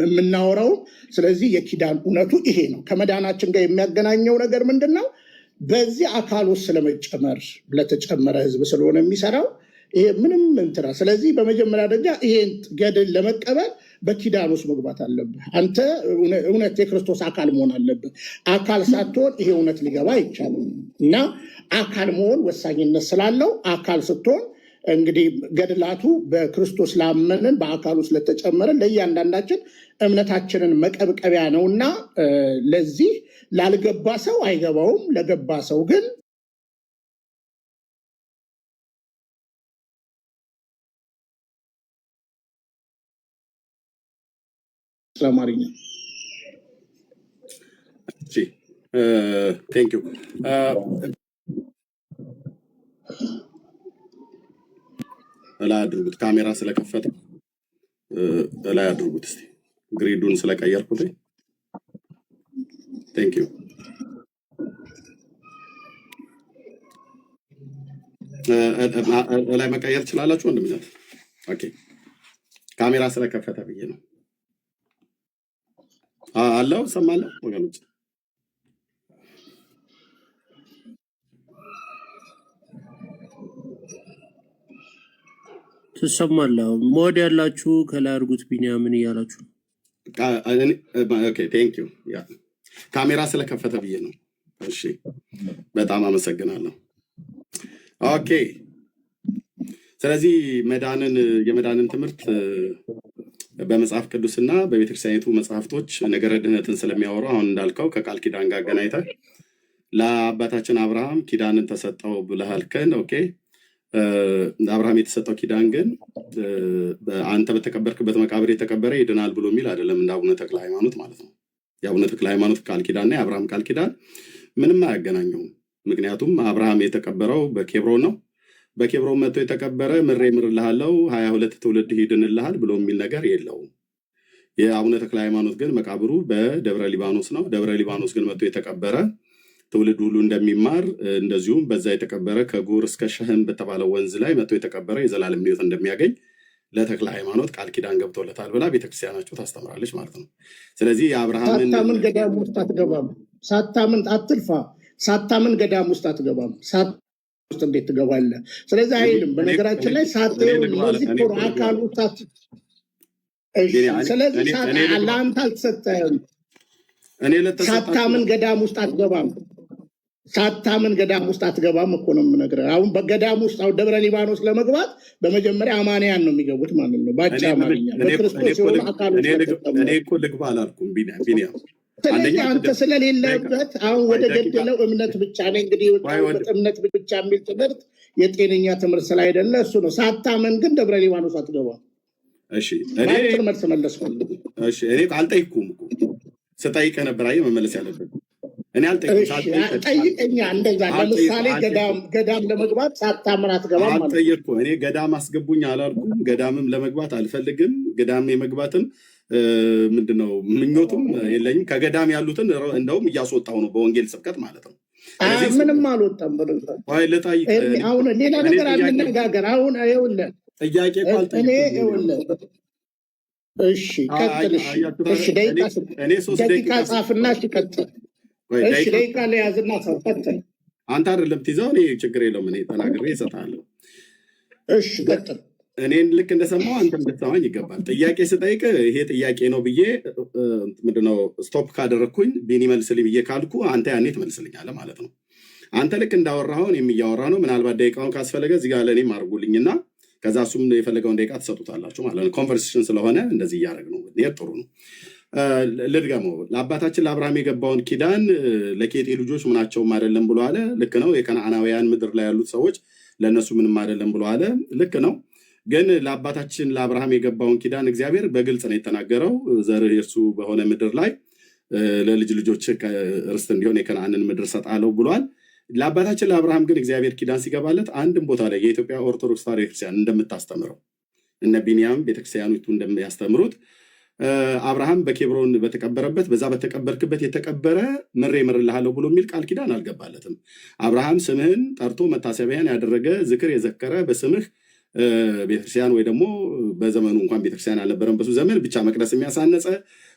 የምናወራው። ስለዚህ የኪዳን እውነቱ ይሄ ነው። ከመዳናችን ጋር የሚያገናኘው ነገር ምንድን ነው? በዚህ አካል ውስጥ ስለመጨመር ለተጨመረ ሕዝብ ስለሆነ የሚሰራው ይሄ ምንም እንትና። ስለዚህ በመጀመሪያ ደረጃ ይሄን ገድል ለመቀበል በኪዳን ውስጥ መግባት አለብህ። አንተ እውነት የክርስቶስ አካል መሆን አለብህ። አካል ሳትሆን ይሄ እውነት ሊገባ አይቻልም እና አካል መሆን ወሳኝነት ስላለው አካል ስትሆን እንግዲህ ገድላቱ በክርስቶስ ላመንን በአካሉ ስለተጨመረን ለእያንዳንዳችን እምነታችንን መቀብቀቢያ ነውና ለዚህ ላልገባ ሰው አይገባውም፣ ለገባ ሰው ግን ስለማርኛ ቴንክ ዩ እላይ አድርጉት። ካሜራ ስለከፈተ እላይ አድርጉት። እስቲ ግሪዱን ስለቀየርኩት ቴንክ ዩ። እላይ መቀየር ትችላላችሁ ወንድምነት። ኦኬ ካሜራ ስለከፈተ ብዬ ነው። አለው ሰማለሁ ወገኖች። ትሰማለህ? ሞድ ያላችሁ ከላይ አድርጉት። ቢኒያምን እያላችሁ ቴንክ ዩ። ካሜራ ስለከፈተ ብዬ ነው። እሺ በጣም አመሰግናለሁ። ኦኬ ስለዚህ የመዳንን ትምህርት በመጽሐፍ ቅዱስና በቤተክርስቲያኒቱ መጽሐፍቶች ነገረ ድህነትን ስለሚያወሩ አሁን እንዳልከው ከቃል ኪዳን ጋር አገናኝተህ ለአባታችን አብርሃም ኪዳንን ተሰጠው ብለሃልከን። ኦኬ አብርሃም የተሰጠው ኪዳን ግን አንተ በተቀበርክበት መቃብር የተቀበረ ይድናል ብሎ የሚል አይደለም፣ እንደ አቡነ ተክለ ሃይማኖት ማለት ነው። የአቡነ ተክለ ሃይማኖት ቃል ኪዳንና የአብርሃም ቃል ኪዳን ምንም አያገናኘውም። ምክንያቱም አብርሃም የተቀበረው በኬብሮን ነው። በኬብሮን መጥቶ የተቀበረ ምሬ ምርልሃለው 22 ትውልድ ይድንልሃል ብሎ የሚል ነገር የለውም። የአቡነ ተክለ ሃይማኖት ግን መቃብሩ በደብረ ሊባኖስ ነው። ደብረ ሊባኖስ ግን መጥቶ የተቀበረ ትውልድ ሁሉ እንደሚማር እንደዚሁም በዛ የተቀበረ ከጉር እስከ ሸህም በተባለው ወንዝ ላይ መጥቶ የተቀበረ የዘላለም ሕይወት እንደሚያገኝ ለተክለ ሃይማኖት ቃል ኪዳን ገብቶለታል ብላ ቤተክርስቲያናቸው ታስተምራለች ማለት ነው። ስለዚህ የአብርሃምን ሳታምን ገዳም ውስጥ አትገባም። ሳታምን አትልፋ። ሳታምን ገዳም ውስጥ አትገባም። ውስጥ እንዴት ትገባለህ? ስለዚህ አይልም። በነገራችን ላይ ሳትየው ለዚህ ቁር አካሉ ታት ስለዚህ ለአንተ አልተሰጠህም። ሳታምን ገዳም ውስጥ አትገባም። ሳታምን ገዳም ውስጥ አትገባም እኮ ነው የምነግርህ። አሁን በገዳም ውስጥ አሁን ደብረ ሊባኖስ ለመግባት በመጀመሪያ አማንያን ነው የሚገቡት ማለት ነው። ባጭ አማርኛ በክርስቶስ የሆነ አካሉ እኔ እኮ ልግባ አላልኩም ቢኒያም። ስለዚህ አንተ ስለሌለበት አሁን ወደ ገደለው እምነት ብቻ ነው እንግዲህ እምነት ብቻ የሚል ትምህርት የጤነኛ ትምህርት ስላይደለ እሱ ነው። ሳታምን ግን ደብረ ሊባኖስ አትገባም። እሺ መልስ መለስኩልህ። እሺ እኔ አልጠይኩም እኮ ስጠይቅህ ነበር። አየህ መመለስ ያለብን እኔ አልጠይቅም። ጠይቀኛ እንደዛ ለምሳሌ ገዳም ለመግባት ሳታምን አትገባም ማለት አልጠየቅኩም። እኔ ገዳም አስገቡኝ አላልኩም። ገዳምም ለመግባት አልፈልግም። ገዳም የመግባትም ምንድነው ምኞቱም የለኝም። ከገዳም ያሉትን እንደውም እያስወጣው ነው በወንጌል ስብከት ማለት ነው። ምንም አልወጣም። አሁን ሌላ ነገር አንነጋገር። አሁን ይኸውልህ ጥያቄ እሺ ደቂቃ ጻፍና ቀጥል። እሺ ደቂቃ ለያዝና ሰው ቀጥል። አንተ አይደለም ትይዘው፣ እኔ ችግር የለውም እኔ ተናግሬ እሰጥሃለሁ። እሺ ቀጥል። እኔን ልክ እንደሰማው አንተ እንድትሰማኝ ይገባል። ጥያቄ ስጠይቅ ይሄ ጥያቄ ነው ብዬ ምንድነው ስቶፕ ካደረግኩኝ ቢኒ መልስልኝ ብዬ ካልኩ አንተ ያኔ ትመልስልኛለህ ማለት ነው። አንተ ልክ እንዳወራኸውን የሚያወራ ነው። ምናልባት ደቂቃውን ካስፈለገ እዚህ ጋር ለእኔም አድርጉልኝና ከዛ እሱም የፈለገውን ደቂቃ ትሰጡታላችሁ ማለት ነው። ኮንቨርሴሽን ስለሆነ እንደዚህ እያደረግ ነው። ጥሩ ነው። ልድገመው። ለአባታችን ለአብርሃም የገባውን ኪዳን ለኬጤ ልጆች ምናቸውም አይደለም ብሎ አለ። ልክ ነው። የከነዓናውያን ምድር ላይ ያሉት ሰዎች ለእነሱ ምንም አይደለም ብሎ አለ። ልክ ነው። ግን ለአባታችን ለአብርሃም የገባውን ኪዳን እግዚአብሔር በግልጽ ነው የተናገረው። ዘርህ የእርሱ በሆነ ምድር ላይ ለልጅ ልጆች ርስት እንዲሆን የከነዓንን ምድር ሰጣለው ብሏል። ለአባታችን ለአብርሃም ግን እግዚአብሔር ኪዳን ሲገባለት አንድም ቦታ ላይ የኢትዮጵያ ኦርቶዶክስ ተዋሕዶ ቤተክርስቲያን እንደምታስተምረው እነ ቢንያም ቤተክርስቲያኒቱ እንደሚያስተምሩት አብርሃም በኬብሮን በተቀበረበት በዛ በተቀበርክበት የተቀበረ ምሬ እምርልሃለሁ ብሎ የሚል ቃል ኪዳን አልገባለትም። አብርሃም ስምህን ጠርቶ መታሰቢያን ያደረገ ዝክር የዘከረ በስምህ ቤተክርስቲያን ወይ ደግሞ በዘመኑ እንኳን ቤተክርስቲያን አልነበረም በሱ ዘመን ብቻ መቅደስ የሚያሳነጸ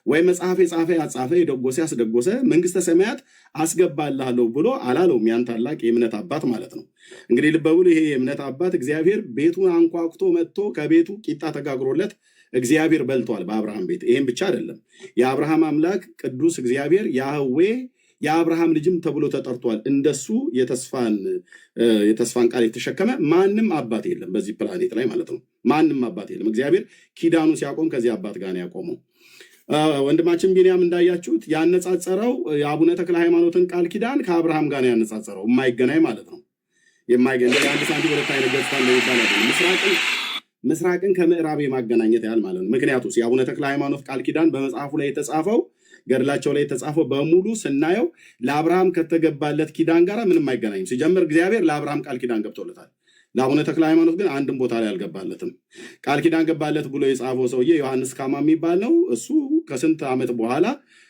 ወይ መጽሐፍ የጻፈ ያጻፈ የደጎሰ ያስደጎሰ መንግስተ ሰማያት አስገባልሃለሁ ብሎ አላለውም። ያን ታላቅ የእምነት አባት ማለት ነው። እንግዲህ ልብ በሉ፣ ይሄ የእምነት አባት እግዚአብሔር ቤቱን አንኳኩቶ መጥቶ ከቤቱ ቂጣ ተጋግሮለት እግዚአብሔር በልቷል በአብርሃም ቤት። ይህም ብቻ አይደለም፣ የአብርሃም አምላክ ቅዱስ እግዚአብሔር ያህዌ የአብርሃም ልጅም ተብሎ ተጠርቷል። እንደሱ የተስፋን ቃል የተሸከመ ማንም አባት የለም በዚህ ፕላኔት ላይ ማለት ነው። ማንም አባት የለም። እግዚአብሔር ኪዳኑ ሲያቆም ከዚህ አባት ጋር ነው ያቆመው። ወንድማችን ቢንያም እንዳያችሁት ያነጻጸረው የአቡነ ተክለ ሃይማኖትን ቃል ኪዳን ከአብርሃም ጋር ነው ያነጻጸረው። የማይገናኝ ማለት ነው። የማይገናኝ አንድ ሳንቲም ሁለት አይነት ገጽታ እንደሚባል ምስራቅን ከምዕራብ የማገናኘት ያህል ማለት ነው። ምክንያቱም የአቡነ ተክለ ሃይማኖት ቃል ኪዳን በመጽሐፉ ላይ የተጻፈው ገድላቸው ላይ የተጻፈው በሙሉ ስናየው ለአብርሃም ከተገባለት ኪዳን ጋር ምንም አይገናኝም። ሲጀምር እግዚአብሔር ለአብርሃም ቃል ኪዳን ገብቶለታል። ለአቡነ ተክለ ሃይማኖት ግን አንድም ቦታ ላይ አልገባለትም። ቃል ኪዳን ገባለት ብሎ የጻፈው ሰውዬ ዮሐንስ ካማ የሚባል ነው። እሱ ከስንት ዓመት በኋላ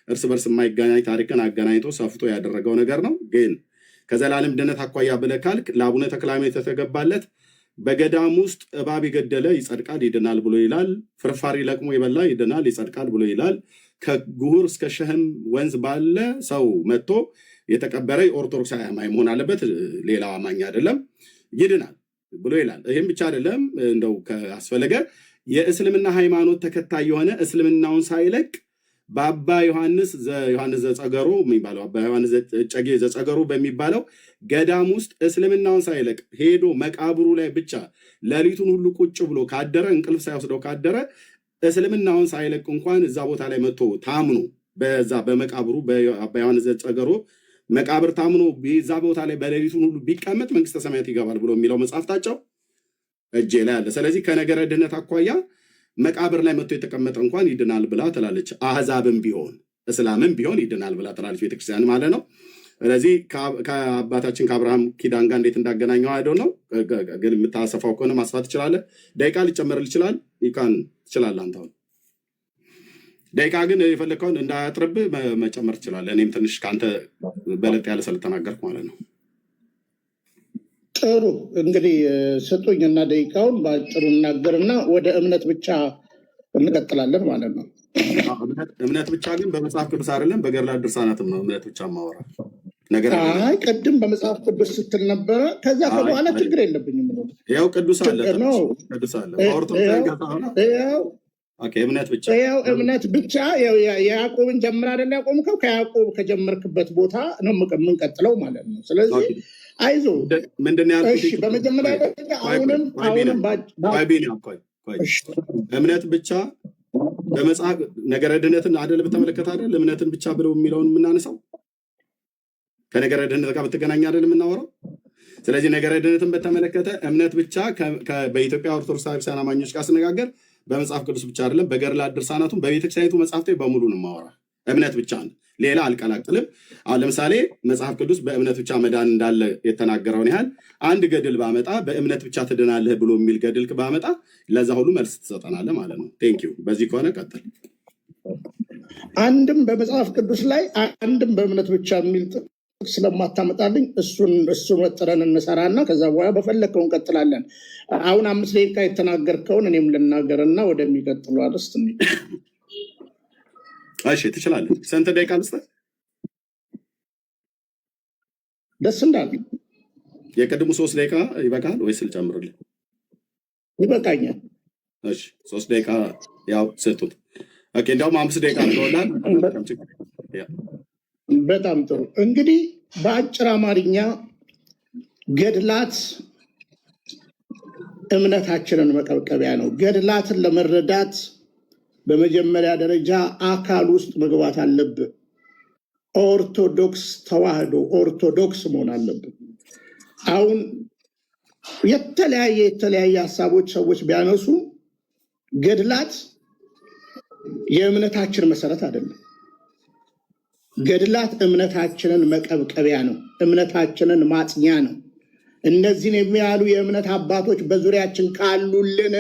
እርስ በርስ የማይገናኝ ታሪክን አገናኝቶ ሰፍቶ ያደረገው ነገር ነው። ግን ከዘላለም ድነት አኳያ ብለህ ካልክ ለአቡነ ተክለ ሃይማኖት የተገባለት በገዳም ውስጥ እባብ የገደለ ይጸድቃል ይድናል ብሎ ይላል። ፍርፋሪ ለቅሞ የበላ ይድናል ይጸድቃል ብሎ ይላል። ከጉሁር እስከ ሸህም ወንዝ ባለ ሰው መጥቶ የተቀበረ የኦርቶዶክስ አማኝ መሆን አለበት፣ ሌላው አማኝ አይደለም፣ ይድናል ብሎ ይላል። ይህም ብቻ አይደለም፣ እንደው ካስፈለገ የእስልምና ሃይማኖት ተከታይ የሆነ እስልምናውን ሳይለቅ በአባ ዮሐንስ ዘጸገሮ የሚባለው አባ ዮሐንስ እጨጌ ዘጸገሮ በሚባለው ገዳም ውስጥ እስልምናውን ሳይለቅ ሄዶ መቃብሩ ላይ ብቻ ሌሊቱን ሁሉ ቁጭ ብሎ ካደረ፣ እንቅልፍ ሳይወስደው ካደረ፣ እስልምናውን ሳይለቅ እንኳን እዛ ቦታ ላይ መጥቶ ታምኖ በዛ በመቃብሩ በአባ ዮሐንስ ዘጸገሮ መቃብር ታምኖ በዛ ቦታ ላይ በሌሊቱን ሁሉ ቢቀመጥ መንግስተ ሰማያት ይገባል ብሎ የሚለው መጽሐፍታቸው እጄ ላይ አለ። ስለዚህ ከነገረ ድህነት አኳያ መቃብር ላይ መጥቶ የተቀመጠ እንኳን ይድናል ብላ ትላለች። አህዛብም ቢሆን እስላምም ቢሆን ይድናል ብላ ትላለች ቤተክርስቲያን ማለት ነው። ስለዚህ ከአባታችን ከአብርሃም ኪዳን ጋር እንዴት እንዳገናኘው አይደው ነው። ግን የምታሰፋው ከሆነ ማስፋት ትችላለህ። ደቂቃ ሊጨመርል ይችላል። ይካን ትችላለህ አንተ አሁን ደቂቃ ግን የፈለግከውን እንዳያጥርብህ መጨመር ትችላለህ። እኔም ትንሽ ከአንተ በለጥ ያለ ስለተናገርኩ ማለት ነው። ጥሩ እንግዲህ ስጡኝና ደቂቃውን በአጭሩ እናገርና ወደ እምነት ብቻ እንቀጥላለን ማለት ነው። እምነት ብቻ ግን በመጽሐፍ ቅዱስ አይደለም፣ በገድላት ድርሳናትም ነው እምነት ብቻ ማወራ ነገር። አይ ቅድም በመጽሐፍ ቅዱስ ስትል ነበረ። ከዛ በኋላ ችግር የለብኝም። ያው ቅዱስ አለ ቅዱስ አለ እምነት ብቻ ያው እምነት ብቻ ያዕቆብን ጀምር አይደል ያቆምከው? ከያዕቆብ ከጀመርክበት ቦታ ነው የምንቀጥለው ማለት ነው። ስለዚህ አይዞ ምንድን ያልኩት? እሺ በመጀመሪያ ደረጃ አሁንም እምነት ብቻ በመጽሐፍ ነገረ ድህነትን አይደል በተመለከተ አይደል እምነትን ብቻ ብለው የሚለውን የምናነሳው ከነገረ ድህነት ጋር በተገናኘ አይደል የምናወራው። ስለዚህ ነገረ ድህነትን በተመለከተ እምነት ብቻ በኢትዮጵያ ኦርቶዶክስ ቤተክርስቲያን አማኞች ጋር ስነጋገር በመጽሐፍ ቅዱስ ብቻ አይደለም፣ በገድላት ድርሳናቱም በቤተክርስቲያኒቱ መጽሐፍቶች በሙሉ ነው የማወራ። እምነት ብቻ ነው፣ ሌላ አልቀላቅልም። አሁን ለምሳሌ መጽሐፍ ቅዱስ በእምነት ብቻ መዳን እንዳለ የተናገረውን ያህል አንድ ገድል ባመጣ በእምነት ብቻ ትድናለህ ብሎ የሚል ገድል ባመጣ ለዛ ሁሉ መልስ ትሰጠናለህ ማለት ነው። ቴንኪው። በዚህ ከሆነ ቀጥል። አንድም በመጽሐፍ ቅዱስ ላይ አንድም በእምነት ብቻ የሚል ስለማታመጣልኝ እሱን ወጥረን እንሰራና ከዛ በኋላ በፈለግከው እንቀጥላለን። አሁን 5 ደቂቃ የተናገርከውን እኔም ልናገርና ወደሚቀጥሉ አርስት እሺ ትችላለህ። ስንት ደቂቃ ልስጥህ? ደስ እንዳለ የቅድሙ 3 ደቂቃ ይበቃል ወይስ ልጨምርልህ? ይበቃኛል። እሺ 3 ደቂቃ ያው ስጡት። ኦኬ እንደውም 5 ደቂቃ አድርገውላል። በጣም ጥሩ። እንግዲህ በአጭር አማርኛ ገድላት እምነታችንን መቀብቀቢያ ነው። ገድላትን ለመረዳት በመጀመሪያ ደረጃ አካል ውስጥ መግባት አለብን። ኦርቶዶክስ ተዋህዶ ኦርቶዶክስ መሆን አለብን። አሁን የተለያየ ሀሳቦች ሰዎች ቢያነሱ ገድላት የእምነታችን መሰረት አይደለም። ገድላት እምነታችንን መቀብቀቢያ ነው። እምነታችንን ማጽኛ ነው። እነዚህን የሚያሉ የእምነት አባቶች በዙሪያችን ካሉልን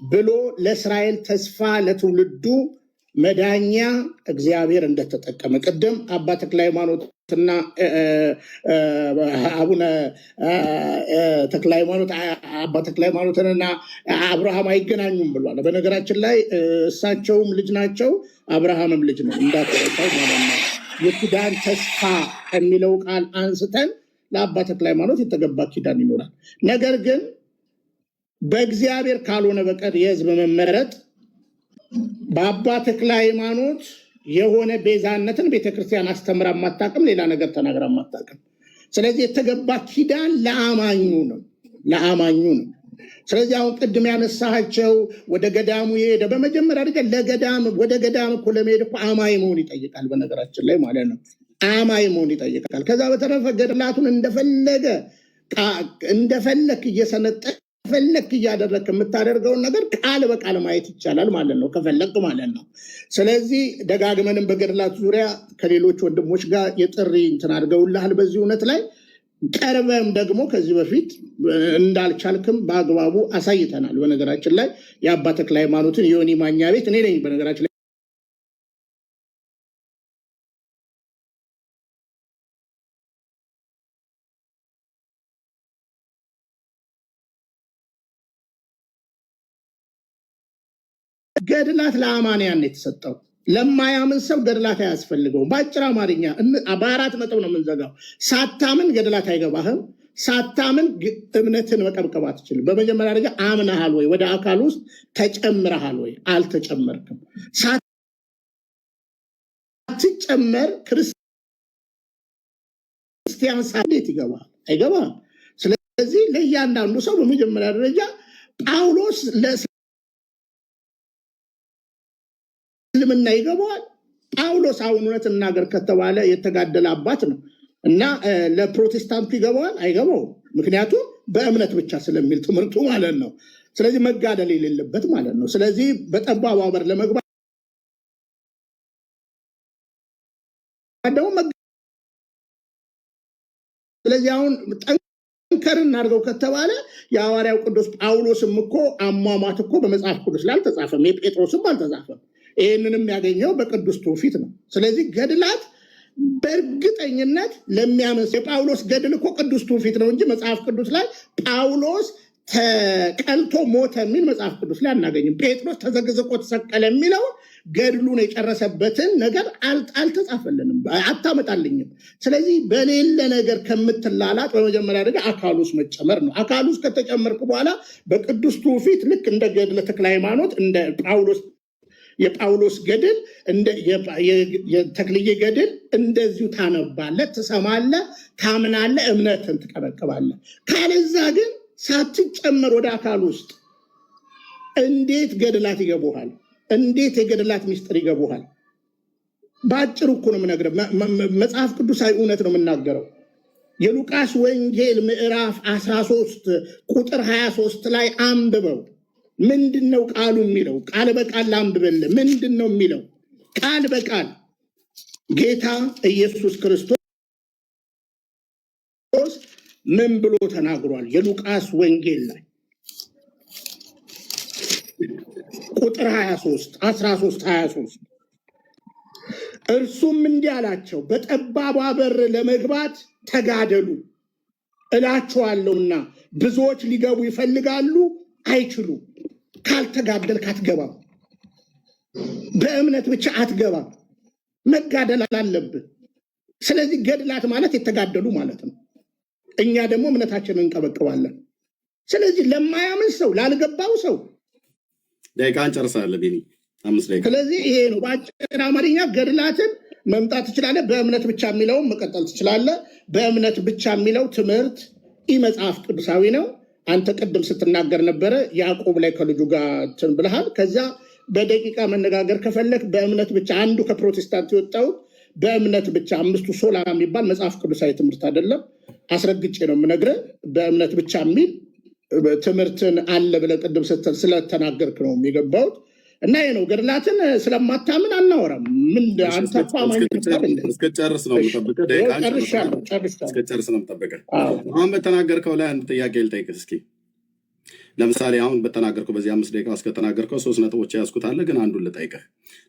ብሎ ለእስራኤል ተስፋ ለትውልዱ መዳኛ እግዚአብሔር እንደተጠቀመ ቅድም አባ ተክለ ሃይማኖትና አቡነ ተክለ ሃይማኖት አባ ተክለ ሃይማኖትንና አብርሃም አይገናኙም ብሏል። በነገራችን ላይ እሳቸውም ልጅ ናቸው፣ አብርሃምም ልጅ ነው እንዳትረሳው ማለት ነው። የኪዳን ተስፋ ከሚለው ቃል አንስተን ለአባ ተክለ ሃይማኖት የተገባ ኪዳን ይኖራል። ነገር ግን በእግዚአብሔር ካልሆነ በቀር የህዝብ መመረጥ በአባ ተክለ ሃይማኖት የሆነ ቤዛነትን ቤተክርስቲያን አስተምራ ማታቅም፣ ሌላ ነገር ተናግራ ማታቅም። ስለዚህ የተገባ ኪዳን ለአማኙ ነው። ስለዚህ አሁን ቅድም ያነሳቸው ወደ ገዳሙ የሄደ በመጀመሪያ ደረጃ ወደ ገዳም እኮ ለመሄድ እኮ አማኝ መሆን ይጠይቃል። በነገራችን ላይ ማለት ነው አማኝ መሆን ይጠይቃል። ከዛ በተረፈ ገድላቱን እንደፈለክ እየሰነጠ ፈለክ እያደረክ የምታደርገውን ነገር ቃል በቃል ማየት ይቻላል ማለት ነው፣ ከፈለክ ማለት ነው። ስለዚህ ደጋግመንም በገድላት ዙሪያ ከሌሎች ወንድሞች ጋር የጥሪ እንትን አድርገውልሃል። በዚህ እውነት ላይ ቀርበም ደግሞ ከዚህ በፊት እንዳልቻልክም በአግባቡ አሳይተናል። በነገራችን ላይ የአባ ተክለ ሃይማኖትን የዮኒ ማኛ ቤት እኔ ነኝ በነገራችን ላይ ገድላት ለአማንያን የተሰጠው። ለማያምን ሰው ገድላት አያስፈልገውም። በአጭር አማርኛ በ4 ነጥብ ነው የምንዘጋው። ሳታምን ገድላት አይገባህም። ሳታምን እምነትን መቀብቀብ አትችልም። በመጀመሪያ ደረጃ አምነሃል ወይ? ወደ አካል ውስጥ ተጨምረሃል ወይ? አልተጨመርክም። ሳትጨመር ክርስቲያን እንዴት ይገባል? አይገባም። ስለዚህ ለእያንዳንዱ ሰው በመጀመሪያ ደረጃ ጳውሎስ ለእስልምና ይገባዋል። ጳውሎስ አሁን እውነት እናገር ከተባለ የተጋደለ አባት ነው። እና ለፕሮቴስታንቱ ይገባዋል አይገባው? ምክንያቱም በእምነት ብቻ ስለሚል ትምህርቱ ማለት ነው። ስለዚህ መጋደል የሌለበት ማለት ነው። ስለዚህ በጠባቧ በር ለመግባት ደግሞ ስለዚህ አሁን ጠንከር እናድርገው ከተባለ የሐዋርያው ቅዱስ ጳውሎስም እኮ አሟሟት እኮ በመጽሐፍ ቅዱስ ላይ አልተጻፈም፣ የጴጥሮስም አልተጻፈም። ይህንንም ያገኘው በቅዱስ ትውፊት ነው። ስለዚህ ገድላት በእርግጠኝነት ለሚያመስ የጳውሎስ ገድል እኮ ቅዱስ ትውፊት ነው እንጂ መጽሐፍ ቅዱስ ላይ ጳውሎስ ተቀልቶ ሞተ የሚል መጽሐፍ ቅዱስ ላይ አናገኝም። ጴጥሮስ ተዘግዝቆ ተሰቀለ የሚለው ገድሉን የጨረሰበትን ነገር አልተጻፈልንም፣ አታመጣልኝም። ስለዚህ በሌለ ነገር ከምትላላጥ በመጀመሪያ ደረጃ አካል ውስጥ መጨመር ነው። አካል ውስጥ ከተጨመርክ በኋላ በቅዱስ ትውፊት ልክ እንደ ገድለ ተክለ ሃይማኖት እንደ የጳውሎስ ገድል የተክልዬ ገድል እንደዚሁ ታነባለህ፣ ትሰማለህ፣ ታምናለህ፣ እምነትን ትቀበቅባለህ። ካለዛ ግን ሳትጨመር ወደ አካል ውስጥ እንዴት ገድላት ይገቡሃል? እንዴት የገድላት ሚስጥር ይገቡሃል? በአጭሩ እኮ ነው የምነግርህ። መጽሐፍ ቅዱሳዊ እውነት ነው የምናገረው። የሉቃስ ወንጌል ምዕራፍ 13 ቁጥር 23 ላይ አንብበው። ምንድን ነው ቃሉ የሚለው? ቃል በቃል ላንብበልህ። ምንድን ነው የሚለው? ቃል በቃል ጌታ ኢየሱስ ክርስቶስ ምን ብሎ ተናግሯል? የሉቃስ ወንጌል ላይ ቁጥር 23 23 እርሱም እንዲህ አላቸው፣ በጠባቧ በር ለመግባት ተጋደሉ እላችኋለሁና ብዙዎች ሊገቡ ይፈልጋሉ፣ አይችሉም። ካልተጋደልክ አትገባም። በእምነት ብቻ አትገባም። መጋደል አለብህ። ስለዚህ ገድላት ማለት የተጋደሉ ማለት ነው። እኛ ደግሞ እምነታችንን እንቀበቅባለን። ስለዚህ ለማያምን ሰው፣ ላልገባው ሰው ደቂቃን ጨርሳለህ ቢኒ፣ 5 ደቂቃ። ስለዚህ ይሄ ነው በአጭር አማርኛ ገድላትን መምጣት ትችላለህ። በእምነት ብቻ የሚለውን መቀጠል ትችላለህ። በእምነት ብቻ የሚለው ትምህርት መጽሐፍ ቅዱሳዊ ነው። አንተ ቅድም ስትናገር ነበረ ያዕቆብ ላይ ከልጁ ጋር እንትን ብለሃል። ከዛ በደቂቃ መነጋገር ከፈለክ በእምነት ብቻ አንዱ ከፕሮቴስታንት የወጣሁት በእምነት ብቻ አምስቱ ሶላ የሚባል መጽሐፍ ቅዱሳዊ ትምህርት አይደለም። አስረግጬ ነው የምነግርህ። በእምነት ብቻ የሚል ትምህርትን አለ ብለህ ቅድም ስለተናገርክ ነው የሚገባውት። እና ይሄ ነው ገድላትን ስለማታምን አናወራም። ምን አንተ እስከጨርስ ነው የምጠብቅህ። እስከጨርስ ነው የምጠብቅህ። አሁን በተናገርከው ላይ አንድ ጥያቄ ልጠይቅህ እስኪ። ለምሳሌ አሁን በተናገርከው በዚህ 5 ደቂቃ እስከተናገርከው 3 ነጥቦች ያዝኩት አለ፣ ግን አንዱን ልጠይቅህ።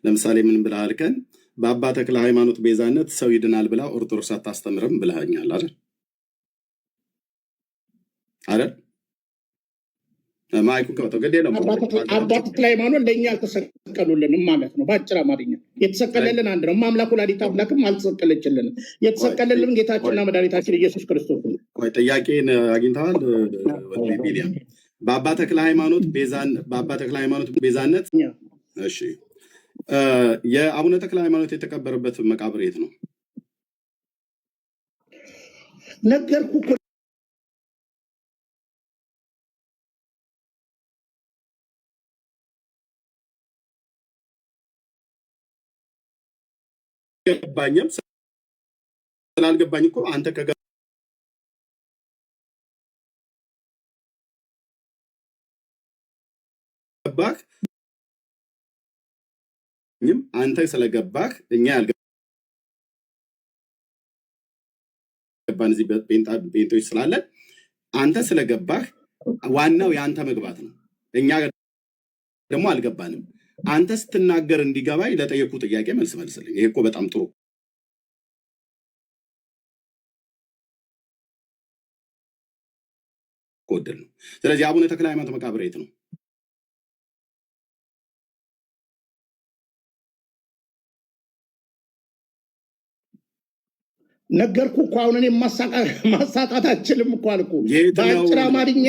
ለምሳሌ ምን ብለሃል? ቀን በአባ ተክለ ሃይማኖት ቤዛነት ሰው ይድናል ብላ ኦርቶዶክስ አታስተምርም ብለኸኛል አይደል? አይደል? ማይኩ ከወጣ ገዴ ነው። አባ ተክለ ሃይማኖት ለእኛ አልተሰቀሉልንም ማለት ነው። በአጭር አማርኛ የተሰቀለልን አንድ ነው። አምላክ ወላዲተ አምላክም አልተሰቀለችልንም። የተሰቀለልን ጌታችንና መድኃኒታችን ኢየሱስ ክርስቶስ ነው። ቆይ ጥያቄን አግኝተዋል ቢሊያ? በአባ ተክለ ሃይማኖት ቤዛነት እሺ፣ የአቡነ ተክለ ሃይማኖት የተቀበረበት መቃብር የት ነው? ነገርኩህ እኮ ገባኝም ስላልገባኝ እኮ አንተ ከገባህ አንተ ስለገባህ እኛ ያልገባን እዚህ ቤንቶች ስላለን አንተ ስለገባህ ዋናው የአንተ መግባት ነው። እኛ ደግሞ አልገባንም። አንተ ስትናገር እንዲገባኝ ለጠየቁ ጥያቄ መልስ መልስልኝ። ይሄ እኮ በጣም ጥሩ ጎደል ነው። ስለዚህ አቡነ ተክለ ሃይማኖት መቃብር የት ነው? ነገርኩህ እኮ። አሁን እኔ ማሳጣት አችልም እኮ አልኩህ በአጭር አማርኛ።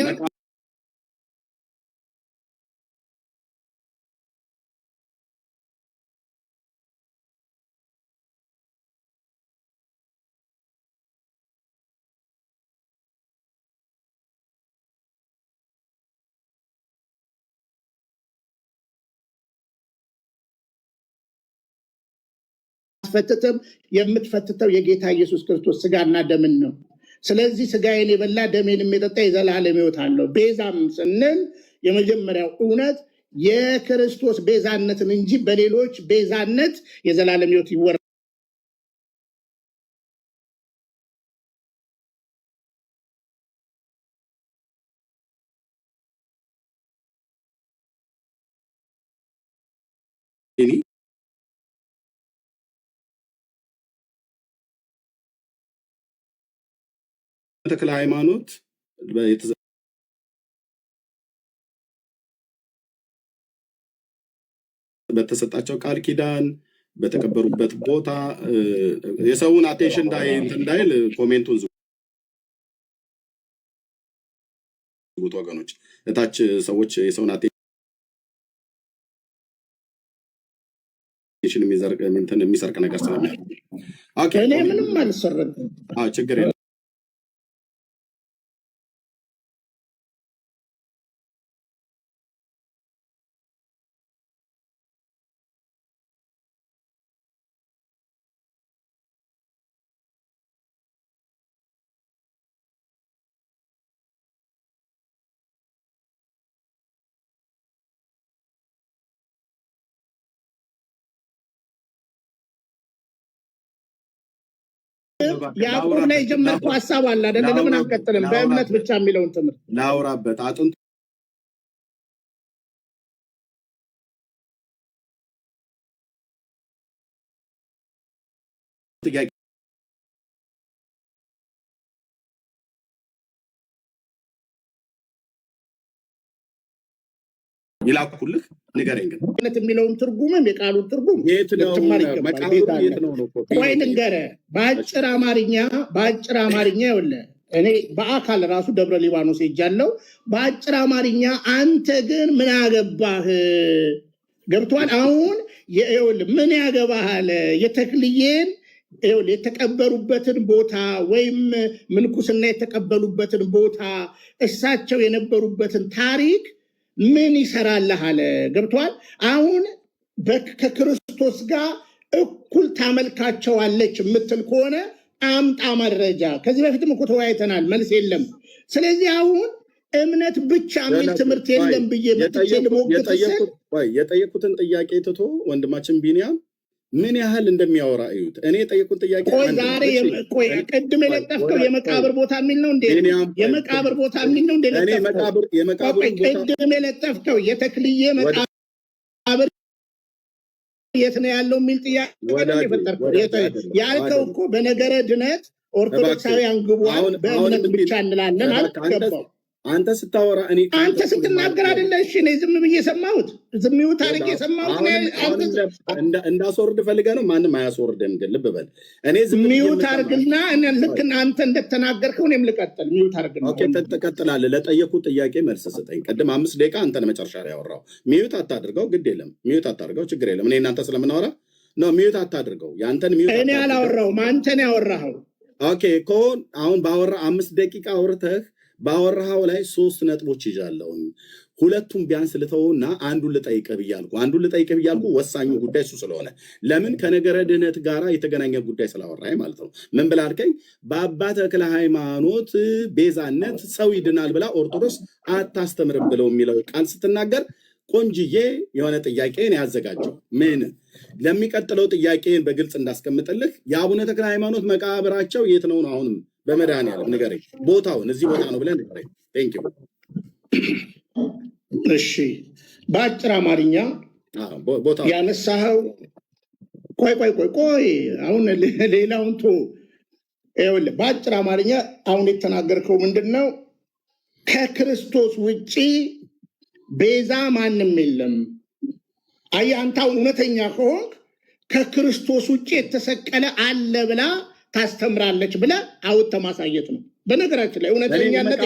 አታስፈትትም። የምትፈትተው የጌታ ኢየሱስ ክርስቶስ ስጋና ደምን ነው። ስለዚህ ስጋዬን የበላ ደሜንም የጠጣ የዘላለም ሕይወት አለው። ቤዛም ስንል የመጀመሪያው እውነት የክርስቶስ ቤዛነትን እንጂ በሌሎች ቤዛነት የዘላለም ሕይወት ይወራ ተክለ ሃይማኖት በተሰጣቸው ቃል ኪዳን በተቀበሩበት ቦታ የሰውን አቴንሽን እንዳይል ኮሜንቱን ዝጉት ወገኖች። እታች ሰዎች የሰውን አቴንሽን የሚሰርቅ ነገር ስለሚያደርጉ እኔ ምንም አልሰረቅም። ችግር የለም። ያዕቆብ ላይ የጀመርኩ ሀሳብ አለ አይደለ? ለምን አንቀጥልም? በእምነት ብቻ የሚለውን ትምህርት ላውራበት አጥንቱ ጥያቄ ይላኩልህ ንገረኝ። ግን እምነት የሚለውን ትርጉምም የቃሉን ትርጉም ልትማር ይገባል። ወይ ልንገርህ፣ በአጭር አማርኛ ይኸውልህ፣ እኔ በአካል ራሱ ደብረ ሊባኖስ ሄጃለሁ። በአጭር አማርኛ አንተ ግን ምን አገባህ? ገብቷል? አሁን ይኸውልህ ምን ያገባሃል? የተክልዬን የተቀበሩበትን ቦታ ወይም ምንኩስና የተቀበሉበትን ቦታ እሳቸው የነበሩበትን ታሪክ ምን ይሰራልህ አለ። ገብቷል? አሁን ከክርስቶስ ጋር እኩል ታመልካቸዋለች የምትል ከሆነ አምጣ መረጃ። ከዚህ በፊትም እኮ ተወያይተናል፣ መልስ የለም። ስለዚህ አሁን እምነት ብቻ የሚል ትምህርት የለም ብዬ መጥቼ ልሞግት ስል የጠየቁትን ጥያቄ ትቶ ወንድማችን ቢኒያም ምን ያህል እንደሚያወራ እዩት። እኔ የጠየቁት ጥያቄ ዛሬ ቅድም የለጠፍከው የመቃብር ቦታ የሚል ነው እንዴ? የመቃብር ቦታ የሚል ነው እንዴ? ቅድም የለጠፍከው የተክልዬ መቃብር የት ነው ያለው የሚል ጥያቄ ያልከው እኮ በነገረ ድነት ኦርቶዶክሳውያን ግቧን በእምነት ብቻ እንላለን አልገባው። አንተ ስታወራ አንተ ስትናገር አይደለ? እሺ እኔ ዝም ብዬ ሰማሁት፣ ዝም ይውት አድርጌ ሰማሁት። እንዳስወርድ ፈልገህ ነው? ማንም አያስወርድም። ግን ልብ በል፣ እኔ ዝም ሚውት አድርግና ልክ አንተ እንደተናገርከው እኔም ልቀጥል። ሚውት አድርግና ትቀጥላለህ። ለጠየኩት ጥያቄ መልስ ስጠኝ። ቅድም 5 ደቂቃ አንተን መጨረሻ ላይ ያወራው። ሚውት አታድርገው፣ ግድ የለም። ሚውት አታድርገው፣ ችግር የለም። እኔ እናንተ ስለምናወራ ነው። ሚውት አታድርገው። ያንተን ሚውት እኔ አላወራሁም፣ አንተን ያወራኸው። ኦኬ እኮ አሁን ባወራ 5 ደቂቃ አውርተህ ባወራኸው ላይ 3 ነጥቦች ይዣለሁ። ሁለቱም ቢያንስ ልተውና አንዱን ልጠይቅህ ብያልኩ ወሳኙ ጉዳይ እሱ ስለሆነ ለምን ከነገረ ድህነት ጋራ የተገናኘ ጉዳይ ስላወራኝ ማለት ነው። ምን ብለህ አልከኝ? በአባ ተክለ ሃይማኖት ቤዛነት ሰው ይድናል ብላ ኦርቶዶክስ አታስተምርም ብለው የሚለው ቃል ስትናገር ቆንጅዬ የሆነ ጥያቄን ያዘጋጀው ምን ለሚቀጥለው ጥያቄን በግልጽ እንዳስቀምጥልህ የአቡነ ተክለ ሃይማኖት መቃብራቸው የት ነው? አሁንም በመድኃኒዓለም ንገረኝ፣ ቦታውን እዚህ ቦታ ነው ብለህ ንገረኝ። ቴንኪው። እሺ፣ በአጭር አማርኛ ያነሳኸው ቆይ አሁን ሌላውን ቶ ይኸውልህ፣ በአጭር አማርኛ አሁን የተናገርከው ምንድን ነው? ከክርስቶስ ውጪ ቤዛ ማንም የለም። አየህ፣ አንተ አሁን እውነተኛ ከሆንክ ከክርስቶስ ውጭ የተሰቀለ አለ ብላ ታስተምራለች ብለህ አውጥተህ ማሳየት ነው። በነገራችን ላይ እውነተኛነት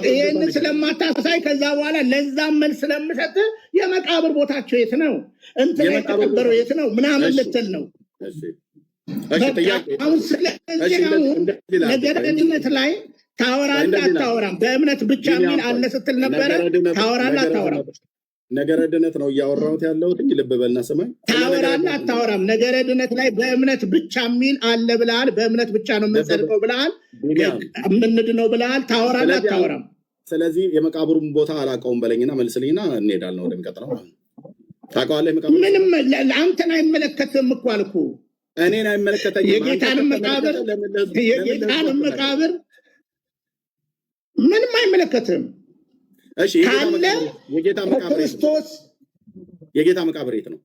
ይህንን ስለማታሳይ ከዛ በኋላ ለዛም መልስ ስለምሰጥ የመቃብር ቦታቸው የት ነው እንትን የተቀበረው የት ነው ምናምን ልትል ነው። አሁን ስለዚህ አሁን ነገረ ድነት ላይ ታወራለህ አታወራም? በእምነት ብቻ የሚል አለ ስትል ነበረ። ታወራለህ አታወራም? ነገረ ድነት ነው እያወራሁት ያለሁት እንጂ ልብ በልና ስማኝ። ታወራለህ አታወራም? ነገረ ድነት ላይ በእምነት ብቻ የሚል አለ ብለሃል። በእምነት ብቻ ነው የምንጸድቀው ብለሃል። የምንድነው ብለሃል። ታወራለህ አታወራም? ስለዚህ የመቃብሩን ቦታ አላውቀውም በለኝና መልስልኝና እንሄዳለን ወደሚቀጥለው። ታውቀዋለህ? መቃብሩ ምንም አንተን አይመለከትም እኮ አልኩህ። እኔን አይመለከተኝም። የጌታንም መቃብር ምንም አይመለከትም። እሺ የጌታ መቃብር ክርስቶስ የጌታ መቃብር የት ነው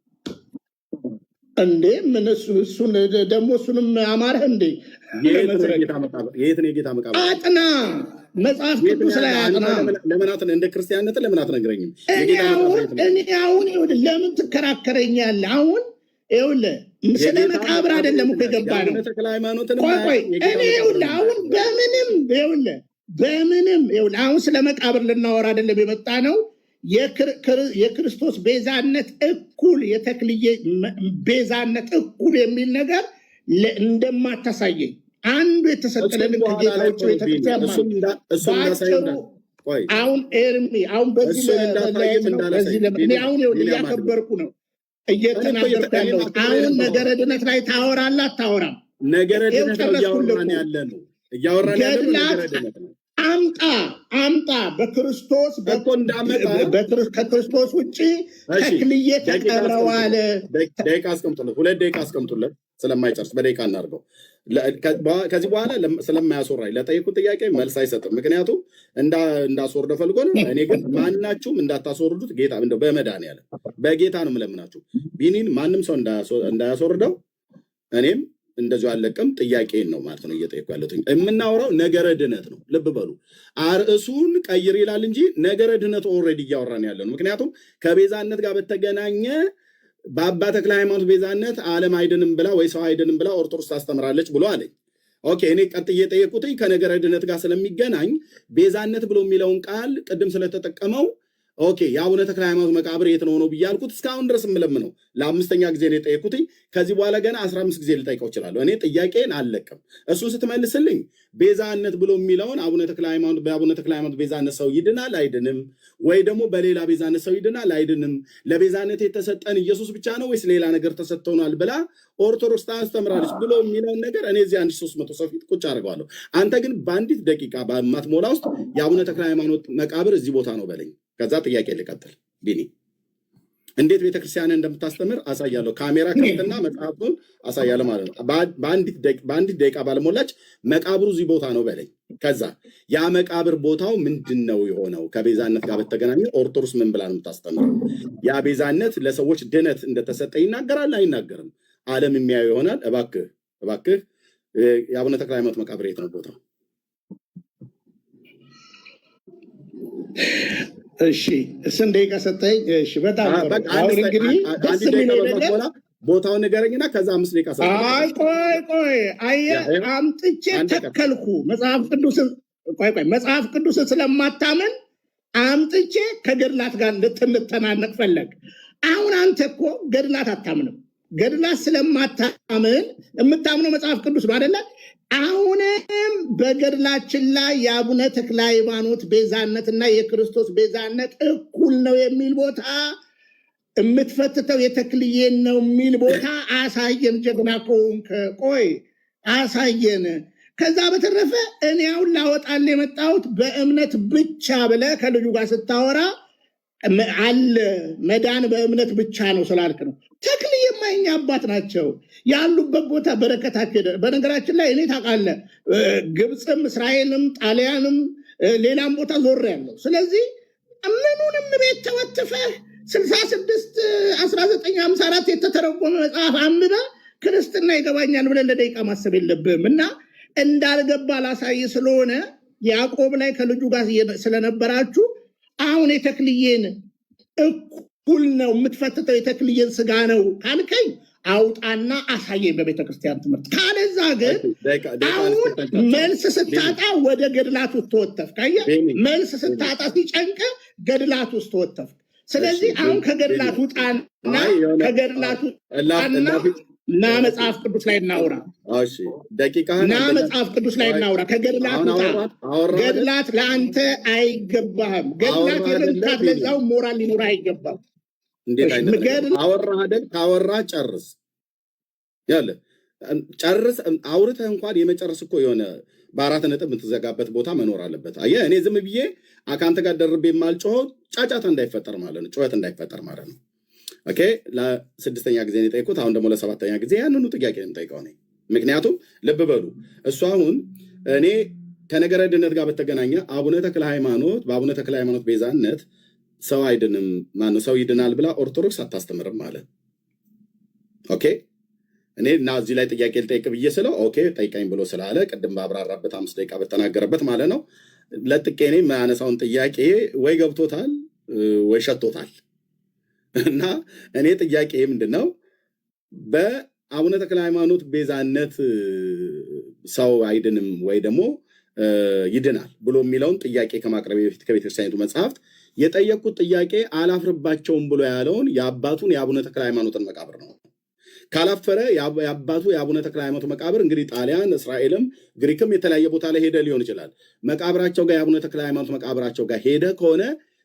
እንዴ? ምን እሱን ደግሞ እሱንም አማረህ እንዴ? የት ነው የጌታ መቃብር? አጥና መጽሐፍ ቅዱስ ላይ አጥና። ለምናትን እንደ ክርስቲያንነት ለምን አትነግረኝም? እኔ አሁን ለምን ትከራከረኛለህ? አሁን ይኸውልህ ስለ መቃብር አይደለም እኮ የገባ ነው። ቆይ እኔ ይኸውልህ አሁን በምንም ይኸውልህ አሁን ስለ መቃብር ልናወራ አይደለም የመጣ ነው። የክርስቶስ ቤዛነት እኩል የተክልዬ ቤዛነት እኩል የሚል ነገር እንደማታሳየኝ አንዱ የተሰጠለን ከጌታዎች ቤተክርስቲያን አሁን ኤርሚ አሁን በዚህ አሁን እያከበርኩ ነው እየተናገርኩ ያለው። አሁን ነገረ ድነት ላይ ታወራለህ አታወራም? ነገረ ድነት ነው እያወራን ያለ ነው። አምጣ በክርስቶስ ከክርስቶስ ውጭ ተክልዬ ተቀብረዋል። ደቂቃ አስቀምጡለት፣ 2 ደቂቃ አስቀምጡለት። ስለማይጨርስ በደቂቃ እናድርገው። ከዚህ በኋላ ስለማያስወራኝ ለጠየቁት ጥያቄ መልስ አይሰጥም። ምክንያቱም እንዳስወርደ ፈልጎ ነው። እኔ ግን ማናችሁም እንዳታስወርዱት ጌታ እንደው በመድኃኒዓለም በጌታ ነው የምለምናችሁ። ቢኒን ማንም ሰው እንዳያስወርደው እኔም እንደዚሁ አለቅም። ጥያቄን ነው ማለት ነው እየጠየቁ ያለሁት። የምናወራው ነገረ ድነት ነው። ልብ በሉ። አርእሱን ቀይር ይላል እንጂ ነገረ ድነት ኦልሬዲ እያወራን ያለ ነው። ምክንያቱም ከቤዛነት ጋር በተገናኘ በአባ ተክለ ሃይማኖት ቤዛነት ዓለም አይድንም ብላ ወይ ሰው አይድንም ብላ ኦርቶዶክስ ታስተምራለች ብሎ አለኝ። ኦኬ እኔ ቀጥዬ የጠየቁትኝ ከነገረ ድነት ጋር ስለሚገናኝ ቤዛነት ብሎ የሚለውን ቃል ቅድም ስለተጠቀመው ኦኬ የአቡነ ተክለ ሃይማኖት መቃብር የት ነው ብያልኩት። እስካሁን ድረስ የምለምነው ለ5ኛ ጊዜ ነው የጠየኩትኝ። ከዚህ በኋላ ገና 15 ጊዜ ልጠይቀው እችላለሁ። እኔ ጥያቄን አልለቅም። እሱን ስትመልስልኝ ቤዛነት ብሎ የሚለውን በአቡነ ተክለ ሃይማኖት ቤዛነት ሰው ይድናል አይድንም፣ ወይ ደግሞ በሌላ ቤዛነት ሰው ይድናል አይድንም፣ ለቤዛነት የተሰጠን ኢየሱስ ብቻ ነው ወይስ ሌላ ነገር ተሰጥቶናል ብላ ኦርቶዶክስ ታስተምራለች ብሎ የሚለውን ነገር እኔ እዚህ 1300 ሰው ፊት ቁጭ አድርገዋለሁ። አንተ ግን በአንዲት ደቂቃ በማትሞላ ውስጥ የአቡነ ተክለ ሃይማኖት መቃብር እዚህ ቦታ ነው በለኝ። ከዛ ጥያቄ ልቀጥል። ቢኒ እንዴት ቤተክርስቲያንን እንደምታስተምር አሳያለሁ። ካሜራ ከፍትና መጽሐፉን አሳያለሁ ማለት ነው። በአንዲት ደቂቃ ባለሞላች መቃብሩ እዚህ ቦታ ነው በለኝ። ከዛ ያ መቃብር ቦታው ምንድን ነው የሆነው? ከቤዛነት ጋር በተገናኘ ኦርቶዶክስ ምን ብላ ነው የምታስተምረው? ያ ቤዛነት ለሰዎች ድነት እንደተሰጠ ይናገራል አይናገርም? ዓለም የሚያየው ይሆናል። እባክህ የአቡነ ተክለ ሃይማኖት መቃብር የት ነው ቦታው? እሺ ስንት ደቂቃ ሰጠኝ? እሺ በጣም አሁን እንግዲህ ደስ የሚለው ነገር ቦታውን ንገረኝና ከዛ 5 ደቂቃ ሰጠኝ። ቆይ አየህ አምጥቼ ተከልኩ። መጽሐፍ ቅዱስን ስለማታምን አምጥቼ ከገድላት ጋር ልትተናነቅ ፈለግ። አሁን አንተ እኮ ገድላት አታምንም። ገድላት ስለማታምን የምታምነው መጽሐፍ ቅዱስ ነው አይደለ? አሁንም በገድላችን ላይ የአቡነ ተክለ ሃይማኖት ቤዛነትና የክርስቶስ ቤዛነት እኩል ነው የሚል ቦታ የምትፈትተው የተክልዬን ነው የሚል ቦታ አሳየን። ጀግና ከሆንክ ቆይ አሳየን። ከዛ በተረፈ እኔ አሁን ላወጣል የመጣሁት በእምነት ብቻ ብለህ ከልጁ ጋር ስታወራ አለ መዳን በእምነት ብቻ ነው ስላልክ ነው። ተክልዬ የማይኛ አባት ናቸው ያሉበት ቦታ በረከታቸው። በነገራችን ላይ እኔ ታውቃለህ ግብፅም እስራኤልም ጣሊያንም ሌላም ቦታ ዞር ያለው። ስለዚህ ምኑንም ቤት ተወትፈህ 66 1954 የተተረጎመ መጽሐፍ አንብበ ክርስትና ይገባኛል ብለህ ለደቂቃ ማሰብ የለብህም። እና እንዳልገባ ላሳይ ስለሆነ ያዕቆብ ላይ ከልጁ ጋር ስለነበራችሁ አሁን የተክልዬን እኩል ነው የምትፈትተው የተክልዬን ስጋ ነው ካልከኝ አውጣና አሳየኝ በቤተክርስቲያን ትምህርት። ካለዛ ግን አሁን መልስ ስታጣ ወደ ገድላት ውስጥ ተወተፍ። ካየህ መልስ ስታጣ ሲጨንቅ ገድላት ውስጥ ተወተፍ። ስለዚህ አሁን ከገድላት ውጣና እና መጽሐፍ ቅዱስ ላይ እናውራ። እሺ ደቂቃህን እና መጽሐፍ ቅዱስ ላይ እናውራ። ከገድላት ውጣ። ገድላት ለአንተ አይገባህም። ገድላት የመምታት ለዛው ሞራል ሊኖር አይገባም። እንዴት አይነት አወራህ አይደል? ካወራህ ጨርስ ያለ ጨርስ። አውርተህ እንኳን የመጨረስ እኮ የሆነ በአራት ነጥብ የምትዘጋበት ቦታ መኖር አለበት። አየህ እኔ ዝም ብዬ ከአንተ ጋር ደርቤ የማልጮኸው ጫጫታ እንዳይፈጠር ማለት ነው፣ ጩኸት እንዳይፈጠር ማለት ነው። ኦኬ ለ6ኛ ጊዜ ነው የጠየኩት። አሁን ደግሞ ለ7ኛ ጊዜ ያንኑ ጥያቄ ነው የምጠይቀው እኔ። ምክንያቱም ልብ በሉ እሱ አሁን እኔ ከነገረ ድነት ጋር በተገናኘ አቡነ ተክለ ሃይማኖት በአቡነ ተክለ ሃይማኖት ቤዛነት ሰው አይድንም ማነው ሰው ይድናል ብላ ኦርቶዶክስ አታስተምርም ማለት ኦኬ። እኔ እና እዚህ ላይ ጥያቄ ልጠይቅ ብዬ ስለው ኦኬ ጠይቀኝ ብሎ ስላለ ቅድም ባብራራበት 5 ደቂቃ በተናገረበት ማለት ነው ለጥቄ እኔ የማያነሳውን ጥያቄ ወይ ገብቶታል ወይ ሸቶታል። እና እኔ ጥያቄ ምንድነው በአቡነ ተክለ ሃይማኖት ቤዛነት ሰው አይድንም ወይ ደግሞ ይድናል ብሎ የሚለውን ጥያቄ ከማቅረብ በፊት ከቤተክርስቲያኒቱ መጽሐፍት የጠየቁት ጥያቄ አላፍርባቸውም ብሎ ያለውን የአባቱን የአቡነ ተክለ ሃይማኖትን መቃብር ነው። ካላፈረ የአባቱ የአቡነ ተክለ ሃይማኖት መቃብር እንግዲህ ጣሊያን፣ እስራኤልም ግሪክም የተለያየ ቦታ ላይ ሄደ ሊሆን ይችላል። መቃብራቸው ጋር የአቡነ ተክለ ሃይማኖት መቃብራቸው ጋር ሄደ ከሆነ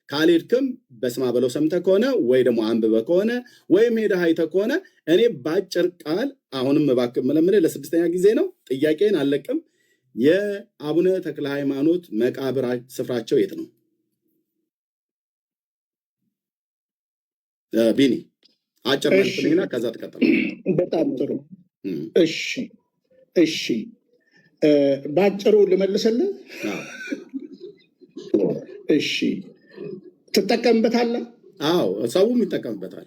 ካልሄድክም በስማ በለው ሰምተህ ከሆነ ወይ ደግሞ አንብበህ ከሆነ ወይም ሄደህ አይተህ ከሆነ እኔ በአጭር ቃል አሁንም እባክህ የምለምንህ ለ6ኛ ጊዜ ነው ጥያቄን አልለቅም። የአቡነ ተክለ ሃይማኖት መቃብር ስፍራቸው የት ነው? ቢኒ አጭር መልስልኝና ከዛ ትቀጥል። በጣም ጥሩ። እሺ በአጭሩ ልመልስልህ። እሺ ትጠቀምበታለህ? አዎ ሰውም ይጠቀምበታል።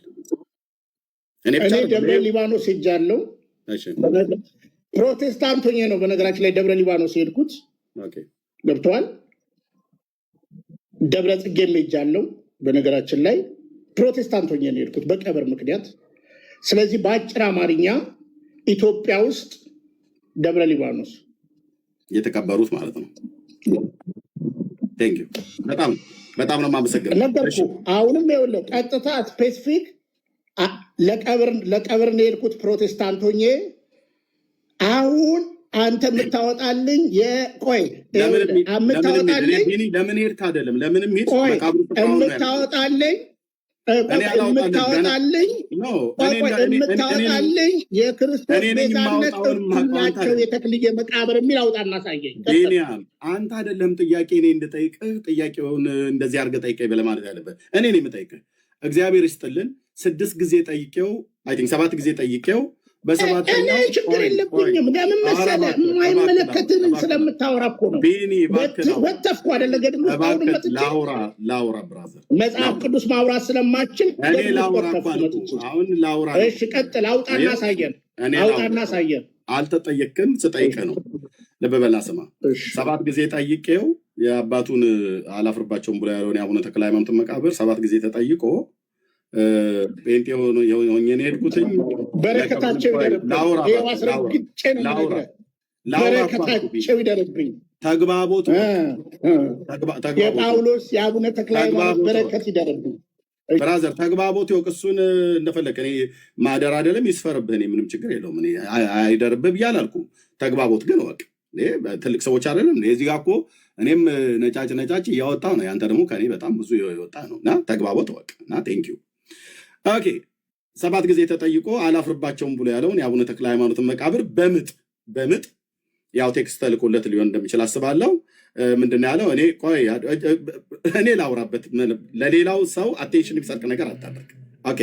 እኔ ደብረ ሊባኖስ ሄጃለሁ። ፕሮቴስታንት ሆኜ ነው በነገራችን ላይ ደብረ ሊባኖስ ሄድኩት። ገብተዋል። ደብረ ጽጌም ሄጃለሁ በነገራችን ላይ ፕሮቴስታንት ሆኜ ነው የሄድኩት በቀብር ምክንያት። ስለዚህ በአጭር አማርኛ ኢትዮጵያ ውስጥ ደብረ ሊባኖስ የተቀበሩት ማለት ነው። ቴንክ ዩ በጣም ነው የማመሰግነው። ነበርኩ አሁንም ይኸውልህ ቀጥታ ስፔሲፊክ ለቀብር ነው የሄድኩት ፕሮቴስታንት ሆኜ። አሁን አንተ የምታወጣልኝ የቆይ የምታወጣልኝ ለምን ሄድክ አይደለም ለምንም ሄድ የምታወጣልኝ የክርስቶስ ቤዛነት እኩላቸው የተክልዬ መቃብር የሚል አውጣና ሳየኝ። አንተ አይደለም ጥያቄ እኔ እንድጠይቅህ ጥያቄውን እንደዚህ አድርገህ ጠይቀኝ ብለህ ማለት ያለበት እኔ ነኝ የምጠይቅህ። እግዚአብሔር ይስጥልን 6 ጊዜ ጠይቄው 7 ጊዜ ጠይቄው በሰባተኛው ችግር የለብኝም። ለምን መሰለህ የማይመለከትንም ስለምታወራ እኮ ነው። ወተፍኩ አይደለ ገድም ላውራ ብራዘር መጽሐፍ ቅዱስ ማውራት ስለማችል እኔ ላውራ አሁን ላውራ። እሺ ቀጥል። አውጣና ሳየን። አልተጠየቅክም ስጠይቅህ ነው። ልብ በልና ስማ። 7 ጊዜ ጠይቄው የአባቱን አላፍርባቸውም ብሎ ያለውን የአቡነ ተክለ ሃይማኖትን መቃብር 7 ጊዜ ተጠይቆ ጴንጤ ሆኜ ነው የሄድኩትኝ። በረከታቸው ይደርብኝ። ተግባቦት የጳውሎስ የአቡነ ተክለ ሃይማኖት በረከት ይደርብኝ። ብራዘር ተግባቦት ይወቅ። እሱን እንደፈለግ እኔ ማደር አይደለም ይስፈርብህ፣ እኔ ምንም ችግር የለውም። እኔ አይደርብህ ብዬ አላልኩም። ተግባቦት ግን ወቅ ትልቅ ሰዎች አይደለም እዚህ ጋር እኮ እኔም ነጫጭ እያወጣ ነው። ያንተ ደግሞ ከኔ በጣም ብዙ የወጣ ነው እና ተግባቦት ወቅ እና ቴንኪዩ። ኦኬ 7 ጊዜ ተጠይቆ አላፍርባቸውም ብሎ ያለውን የአቡነ ተክለ ሃይማኖትን መቃብር በምጥ ያው ቴክስት ተልኮለት ሊሆን እንደሚችል አስባለሁ። ምንድነው ያለው? እኔ ላውራበት ለሌላው ሰው አቴንሽን የሚሰርቅ ነገር አታደርግ። ኦኬ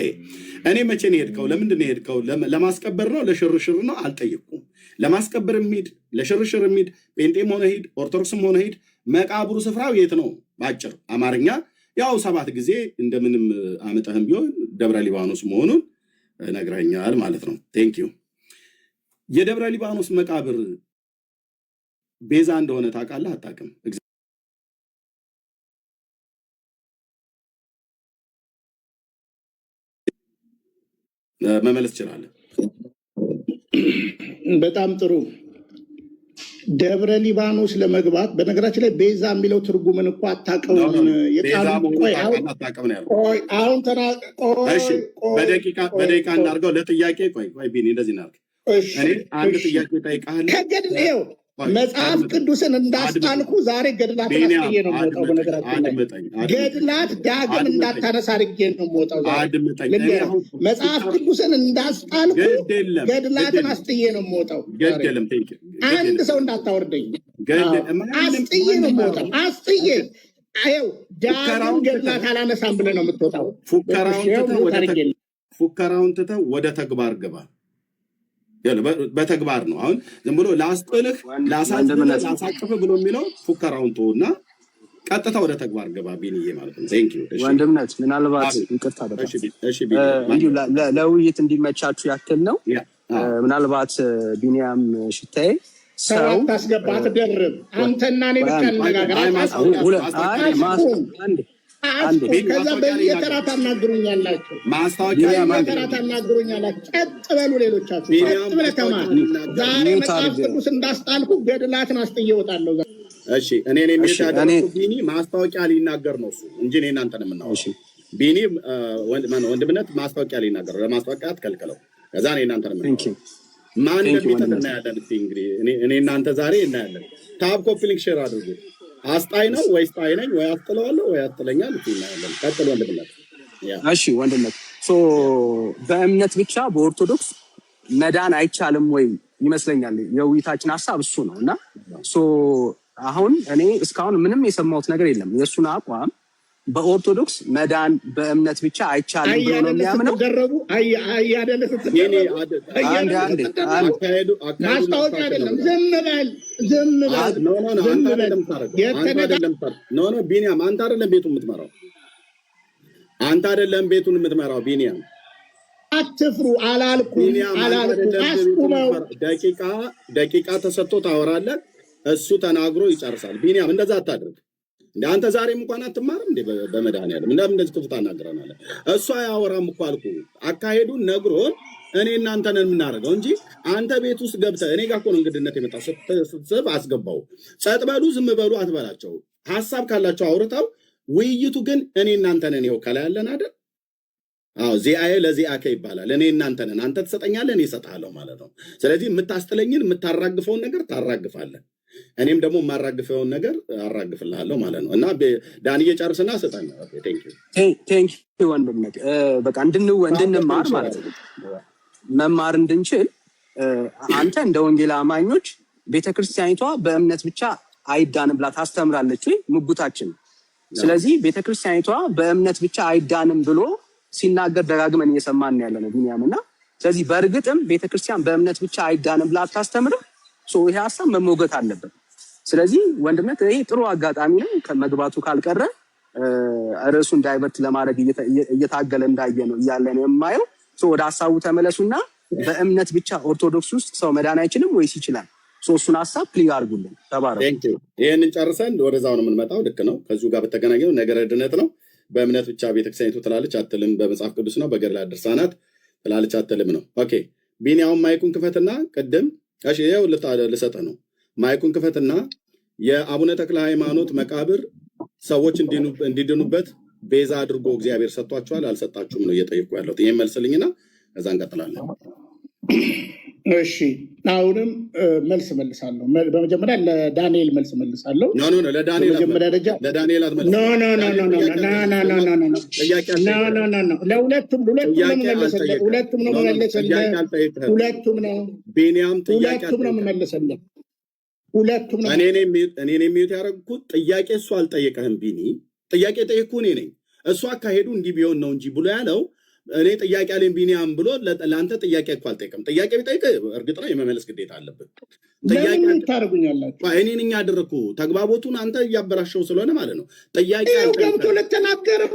እኔ መቼ ነው የሄድከው? ለምንድን ነው የሄድከው? ለማስቀበር ነው ለሽርሽር ነው? አልጠየቅኩም። ለማስቀበር የሚሄድ ለሽርሽር የሚሄድ ጴንጤም ሆነ ሂድ ኦርቶዶክስም ሆነ ሂድ መቃብሩ ስፍራው የት ነው? በአጭር አማርኛ ያው 7 ጊዜ እንደምንም አመጠህም ቢሆን ደብረ ሊባኖስ መሆኑን ነግረኛል ማለት ነው። ቴንክ ዩ። የደብረ ሊባኖስ መቃብር ቤዛ እንደሆነ ታውቃለህ አታውቅም? መመለስ ትችላለህ። በጣም ጥሩ። ደብረ ሊባኖስ ለመግባት በነገራችን ላይ ቤዛ የሚለው ትርጉምን እኮ አታውቀውም። አሁን በደቂቃ እናድርገው ለጥያቄ። ቆይ ቢኒ እንደዚህ እናድርግ። አንድ ጥያቄ ጠይቃለሁ። ከገድሌው መጽሐፍ ቅዱስን እንዳስጣልኩ ዛሬ ገድላትን አስጥዬ ነው የምወጣው። በነገራችን ላይ ገድላት ዳግም እንዳታነሳ አድርጌ ነው የምወጣው። መጽሐፍ ቅዱስን እንዳስጣልኩ ገድላትን አስጥዬ ነው የምወጣው። አንድ ሰው እንዳታወርደኝ አስጥዬ ነው የምወጣው። አስጥዬ ይኸው ዳግም ገድላት አላነሳም ብለህ ነው የምትወጣው። ፉከራውን ትተህ ወደ ተግባር ግባ። በተግባር ነው። አሁን ዝም ብሎ ላስጥልህ ላሳቅፍህ ብሎ የሚለው ፉከራውን ተውና ቀጥታ ወደ ተግባር ገባ ቢኒዬ ማለት ነው። ቴንክ ዩ ወንድምነት። ምናልባት ይቅርታ እንዲሁ ለውይይት እንዲመቻችሁ ያክል ነው። ምናልባት ቢኒያም ሽታዬ ሰው ታስገባት ደርብ አንተና እኔ ብቻ እንነጋገር። ከዛ በየተራ ታናግሩኛላችሁ። በየተራ ታናግሩኛላችሁ። ቀጥ በሉ ሌሎቻችሁ፣ ቀጥ ብለህ ተማር። ዛሬ መጽሐፍ ቅዱስ እንዳስጣልኩ ገድላትን አስጥዬ እወጣለሁ። እሺ እኔ የሚታደረው ቢኒ ማስታወቂያ ሊናገር ነው እሱ እንጂ እኔ እናንተን የምናወራው። ቢኒ ወንድምነት ማስታወቂያ ሊናገር ለማስታወቂያ አትከልክለው። ከዛ እኔ እናንተን የምናወራው ማን እንደሚጠን እናያለን። እንግዲህ እኔ እናንተ ዛሬ እናያለን። ታብ ኮፒ ሊንክ ሼር አድርጉ። አስጣይ ነው ወይ ስጣይ ነኝ ወይ አስጥለዋለሁ ወይ አስጥለኛል እናያለን። ቀጥል ወንድምነት። እሺ ወንድምነት በእምነት ብቻ በኦርቶዶክስ መዳን አይቻልም ወይ ይመስለኛል። የውይይታችን ሀሳብ እሱ ነው እና አሁን እኔ እስካሁን ምንም የሰማሁት ነገር የለም። የእሱን አቋም በኦርቶዶክስ መዳን በእምነት ብቻ አይቻልም ብሎ ነው የሚያምነው። ማስታወቂያ አይደለም። ዝም በል ቢኒያም፣ አንተ አይደለም ቤቱን የምትመራው። አንተ አይደለም ቤቱን የምትመራው ቢኒያም። አትፍሩ አላልኩም። አስቁመው። ደቂቃ ተሰጥቶ ታወራለህ። እሱ ተናግሮ ይጨርሳል። ቢኒያም እንደዛ አታድርግ። እንደ አንተ ዛሬም እንኳን አትማርም እንዴ? በመድኃኒዓለም እንደዚህ ክፉ ታናግረናለህ። እሱ አያወራም እኮ አልኩህ። አካሄዱን ነግሮን እኔ እናንተን የምናደርገው እንጂ አንተ ቤት ውስጥ ገብተህ እኔ ጋር እኮ ነው እንግድነት የመጣው። ስትስብ አስገባው። ጸጥ በሉ ዝም በሉ አትበላቸው። ሀሳብ ካላቸው አውርተው። ውይይቱ ግን እኔ እናንተንን ይኸው ከላይ ያለን አይደል? አዎ ዚአዬ ለዚአከ ይባላል። እኔ እናንተንን አንተ ትሰጠኛለህ፣ እኔ እሰጥሃለሁ ማለት ነው። ስለዚህ የምታስጥለኝን የምታራግፈውን ነገር ታራግፋለህ፣ እኔም ደግሞ የማራግፈውን ነገር አራግፍልሃለሁ ማለት ነው። እና ዳንዬ ጨርስና ስጠኝ። ቴንክ ዩ ወንድምነት። በቃ እንድንማር ማለት ነው፣ መማር እንድንችል አንተ እንደ ወንጌል አማኞች ቤተክርስቲያኒቷ በእምነት ብቻ አይዳንም ብላ ታስተምራለች ወይ? ሙግታችን። ስለዚህ ቤተክርስቲያኒቷ በእምነት ብቻ አይዳንም ብሎ ሲናገር ደጋግመን እየሰማን ያለ ነው ቢኒያም። እና ስለዚህ በእርግጥም ቤተክርስቲያን በእምነት ብቻ አይዳንም ብላ አታስተምርም። ይሄ ሀሳብ መሞገት አለበት። ስለዚህ ወንድምነት ይሄ ጥሩ አጋጣሚ ነው። ከመግባቱ ካልቀረ ርዕሱን ዳይቨርት ለማድረግ እየታገለ እንዳየ ነው እያለ ነው የማየው። ወደ ሀሳቡ ተመለሱና በእምነት ብቻ ኦርቶዶክስ ውስጥ ሰው መዳን አይችልም ወይስ ይችላል? እሱን ሀሳብ ፕሊዝ አድርጉልን። ተባረኩ። ይህንን ጨርሰን ወደዛው ነው የምንመጣው። ልክ ነው። ከዚሁ ጋር በተገናኘው ነገረ ድነት ነው። በእምነት ብቻ ቤተክርስቲያኒቱ ትላለች አትልም። በመጽሐፍ ቅዱስ ነው በገድላት ድርሳናት ትላለች አትልም ነው። ኦኬ ቢኒያውን ማይኩን ክፈትና ቅድም ይኸው ልሰጠህ ነው። ማይኩን ክፈትና የአቡነ ተክለ ሃይማኖት መቃብር ሰዎች እንዲድኑበት ቤዛ አድርጎ እግዚአብሔር ሰጥቷቸዋል አልሰጣችሁም ነው እየጠየቁ ያለሁት። ይህም መልስልኝና ከዛ እንቀጥላለን። እሺ አሁንም መልስ መልሳለሁ። በመጀመሪያ ለዳንኤል መልስ መልሳለሁ። ለሁለቱም ነው መመለሰልህ። እኔ የሚዩት ያደረግኩት ጥያቄ እሱ አልጠየቀህም ቢኒ። ጥያቄ ጠየቅኩ እኔ ነኝ። እሱ አካሄዱ እንዲህ ቢሆን ነው እንጂ ብሎ ያለው እኔ ጥያቄ አለኝ ቢኒያም ብሎ ለአንተ ጥያቄ እኮ አልጠየቅም። ጥያቄ ቢጠይቅ እርግጥ ነው የመመለስ ግዴታ አለብን። ታደርጉኛላችሁ። እኔን እኛ አደረግኩ ተግባቦቱን አንተ እያበላሸው ስለሆነ ማለት ነው። ጥያቄ ገብቶ ለተናገረው